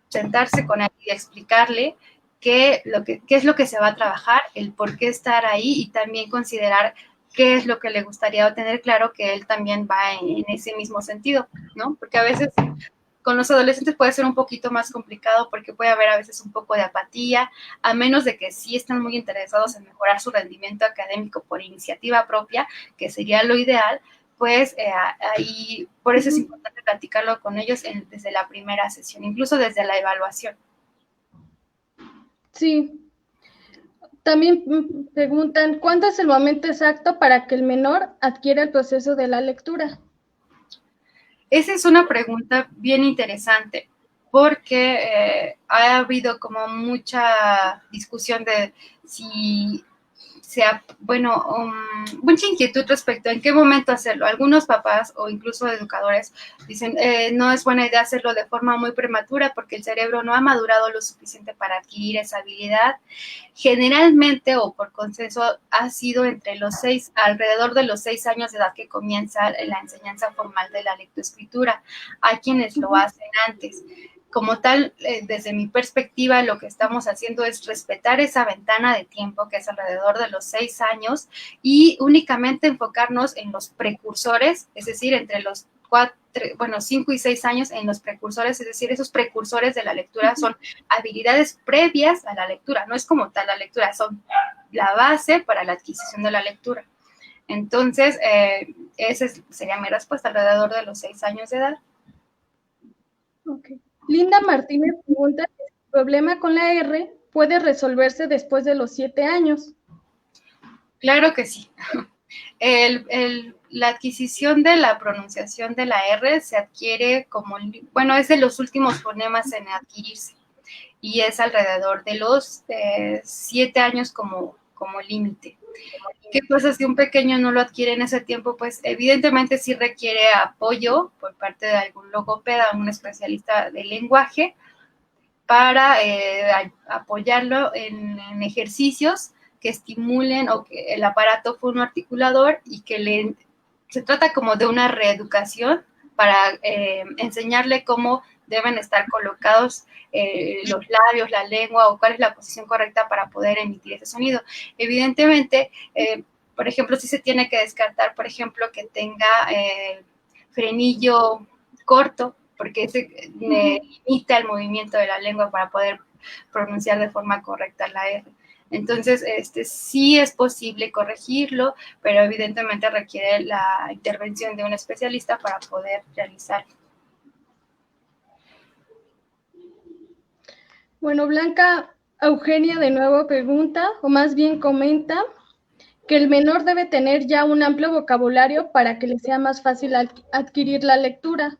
sentarse con él y explicarle qué es lo que se va a trabajar, el por qué estar ahí y también considerar qué es lo que le gustaría tener claro que él también va en ese mismo sentido, ¿no? Porque a veces con los adolescentes puede ser un poquito más complicado porque puede haber a veces un poco de apatía, a menos de que sí están muy interesados en mejorar su rendimiento académico por iniciativa propia, que sería lo ideal, pues ahí, por eso es importante platicarlo con ellos desde la primera sesión, incluso desde la evaluación. Sí. También preguntan, ¿cuándo es el momento exacto para que el menor adquiera el proceso de la lectura? Esa es una pregunta bien interesante porque ha habido como mucha discusión de si mucha inquietud respecto a en qué momento hacerlo. Algunos papás o incluso educadores dicen, no es buena idea hacerlo de forma muy prematura porque el cerebro no ha madurado lo suficiente para adquirir esa habilidad. Generalmente o por consenso ha sido alrededor de los 6 años de edad que comienza la enseñanza formal de la lectoescritura. Hay quienes lo hacen antes. Como tal, desde mi perspectiva, lo que estamos haciendo es respetar esa ventana de tiempo que es alrededor de los 6 años y únicamente enfocarnos en los precursores, es decir, entre los 5 y 6 años en los precursores, es decir, esos precursores de la lectura son habilidades previas a la lectura, no es como tal la lectura, son la base para la adquisición de la lectura. Entonces, esa sería mi respuesta, alrededor de los 6 años de edad. Okay. Linda Martínez pregunta si el problema con la R puede resolverse después de los 7 años. Claro que sí. La adquisición de la pronunciación de la R se adquiere es de los últimos fonemas en adquirirse y es alrededor de los 7 años como límite. ¿Qué pasa si un pequeño no lo adquiere en ese tiempo? Pues evidentemente sí requiere apoyo por parte de algún logopeda o un especialista de lenguaje para apoyarlo en ejercicios que estimulen el aparato fonoarticulador y que se trata como de una reeducación para enseñarle cómo deben estar colocados los labios, la lengua o cuál es la posición correcta para poder emitir ese sonido. Evidentemente, por ejemplo, sí se tiene que descartar, por ejemplo, que tenga frenillo corto, porque limita el movimiento de la lengua para poder pronunciar de forma correcta la R. Entonces, sí es posible corregirlo, pero evidentemente requiere la intervención de un especialista para poder realizarlo. Bueno, Blanca Eugenia de nuevo pregunta, o más bien comenta, que el menor debe tener ya un amplio vocabulario para que le sea más fácil adquirir la lectura.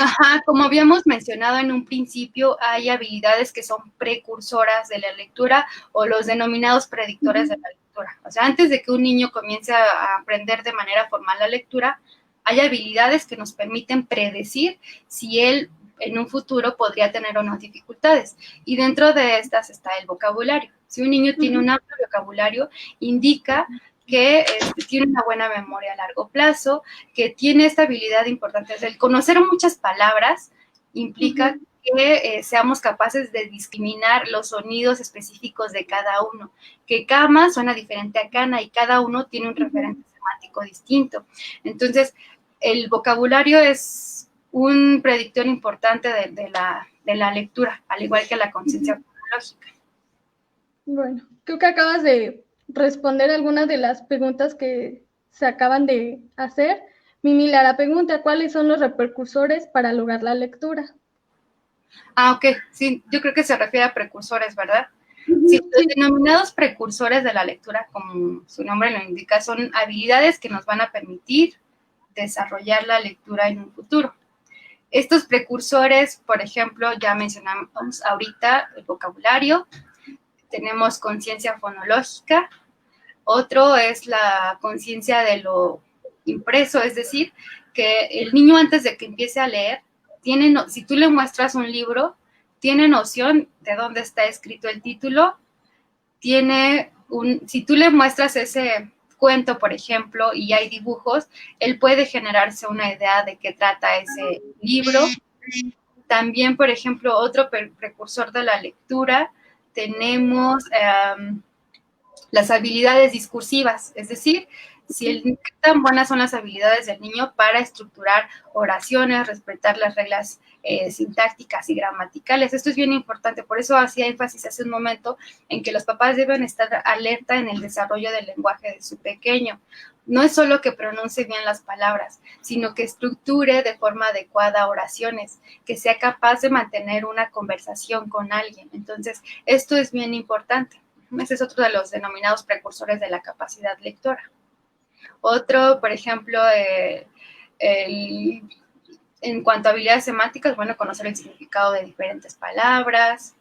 Ajá, como habíamos mencionado en un principio, hay habilidades que son precursoras de la lectura o los denominados predictores de la lectura. O sea, antes de que un niño comience a aprender de manera formal la lectura, hay habilidades que nos permiten predecir si él en un futuro podría tener o no dificultades. Y dentro de estas está el vocabulario. Si un niño tiene un amplio vocabulario, indica que tiene una buena memoria a largo plazo, que tiene esta habilidad importante. El conocer muchas palabras implica que seamos capaces de discriminar los sonidos específicos de cada uno, que cama suena diferente a cana y cada uno tiene un referente semántico distinto. Entonces, el vocabulario es un predictor importante de la lectura, al igual que la conciencia fonológica. Bueno, creo que acabas de responder algunas de las preguntas que se acaban de hacer. Mimi Lara pregunta, ¿cuáles son los repercursores para lograr la lectura? Ah, ok, sí, yo creo que se refiere a precursores, ¿verdad? Sí, los denominados precursores de la lectura, como su nombre lo indica, son habilidades que nos van a permitir desarrollar la lectura en un futuro. Estos precursores, por ejemplo, ya mencionamos ahorita el vocabulario, tenemos conciencia fonológica, otro es la conciencia de lo impreso, es decir, que el niño antes de que empiece a leer, si tú le muestras un libro, tiene noción de dónde está escrito el título, si tú le muestras ese cuento, por ejemplo, y hay dibujos, él puede generarse una idea de qué trata ese libro. También, por ejemplo, otro precursor de la lectura, tenemos las habilidades discursivas, es decir, qué tan buenas son las habilidades del niño para estructurar oraciones, respetar las reglas sintácticas y gramaticales. Esto es bien importante, por eso hacía énfasis hace un momento en que los papás deben estar alerta en el desarrollo del lenguaje de su pequeño. No es solo que pronuncie bien las palabras, sino que estructure de forma adecuada oraciones, que sea capaz de mantener una conversación con alguien. Entonces, esto es bien importante. Ese es otro de los denominados precursores de la capacidad lectora. Otro, por ejemplo, en cuanto a habilidades semánticas, bueno, conocer el significado de diferentes palabras.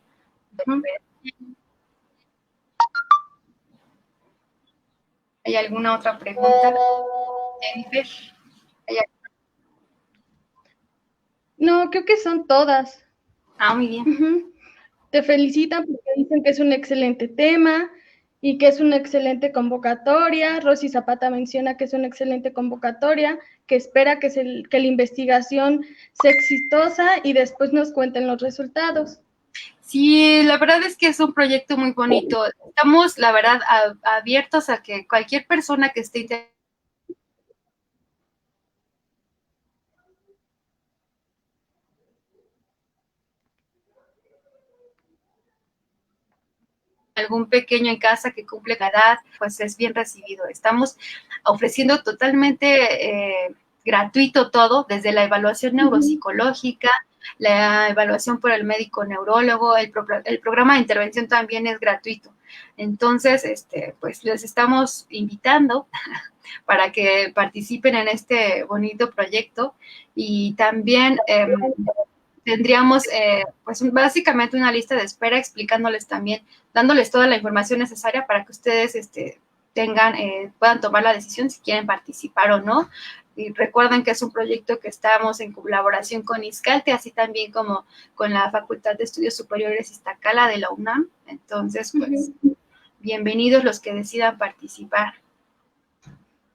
¿Hay alguna otra pregunta, Jennifer? No, creo que son todas. Ah, muy bien. Te felicitan porque dicen que es un excelente tema y que es una excelente convocatoria. Rosy Zapata menciona que es una excelente convocatoria, que espera que la investigación sea exitosa y después nos cuenten los resultados. Sí, la verdad es que es un proyecto muy bonito. Estamos, la verdad, abiertos a que cualquier persona que esté interesada algún pequeño en casa que cumple la edad, pues es bien recibido. Estamos ofreciendo totalmente gratuito todo, desde la evaluación neuropsicológica, la evaluación por el médico neurólogo, el programa de intervención también es gratuito. Entonces, pues les estamos invitando para que participen en este bonito proyecto y también tendríamos pues básicamente una lista de espera explicándoles también, dándoles toda la información necesaria para que ustedes puedan tomar la decisión si quieren participar o no. Y recuerden que es un proyecto que estamos en colaboración con ISCALTE, así también como con la Facultad de Estudios Superiores Iztacala de la UNAM. Entonces, pues, bienvenidos los que decidan participar.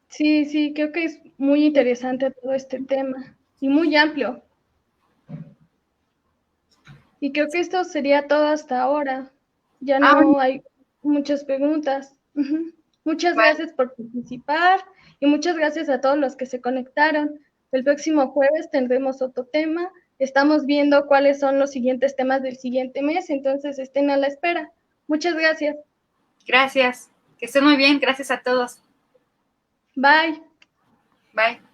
Sí, creo que es muy interesante todo este tema y muy amplio. Y creo que esto sería todo hasta ahora. Ya no hay muchas preguntas. Muchas gracias por participar y muchas gracias a todos los que se conectaron. El próximo jueves tendremos otro tema. Estamos viendo cuáles son los siguientes temas del siguiente mes, entonces estén a la espera. Muchas gracias. Gracias. Que estén muy bien. Gracias a todos. Bye. Bye.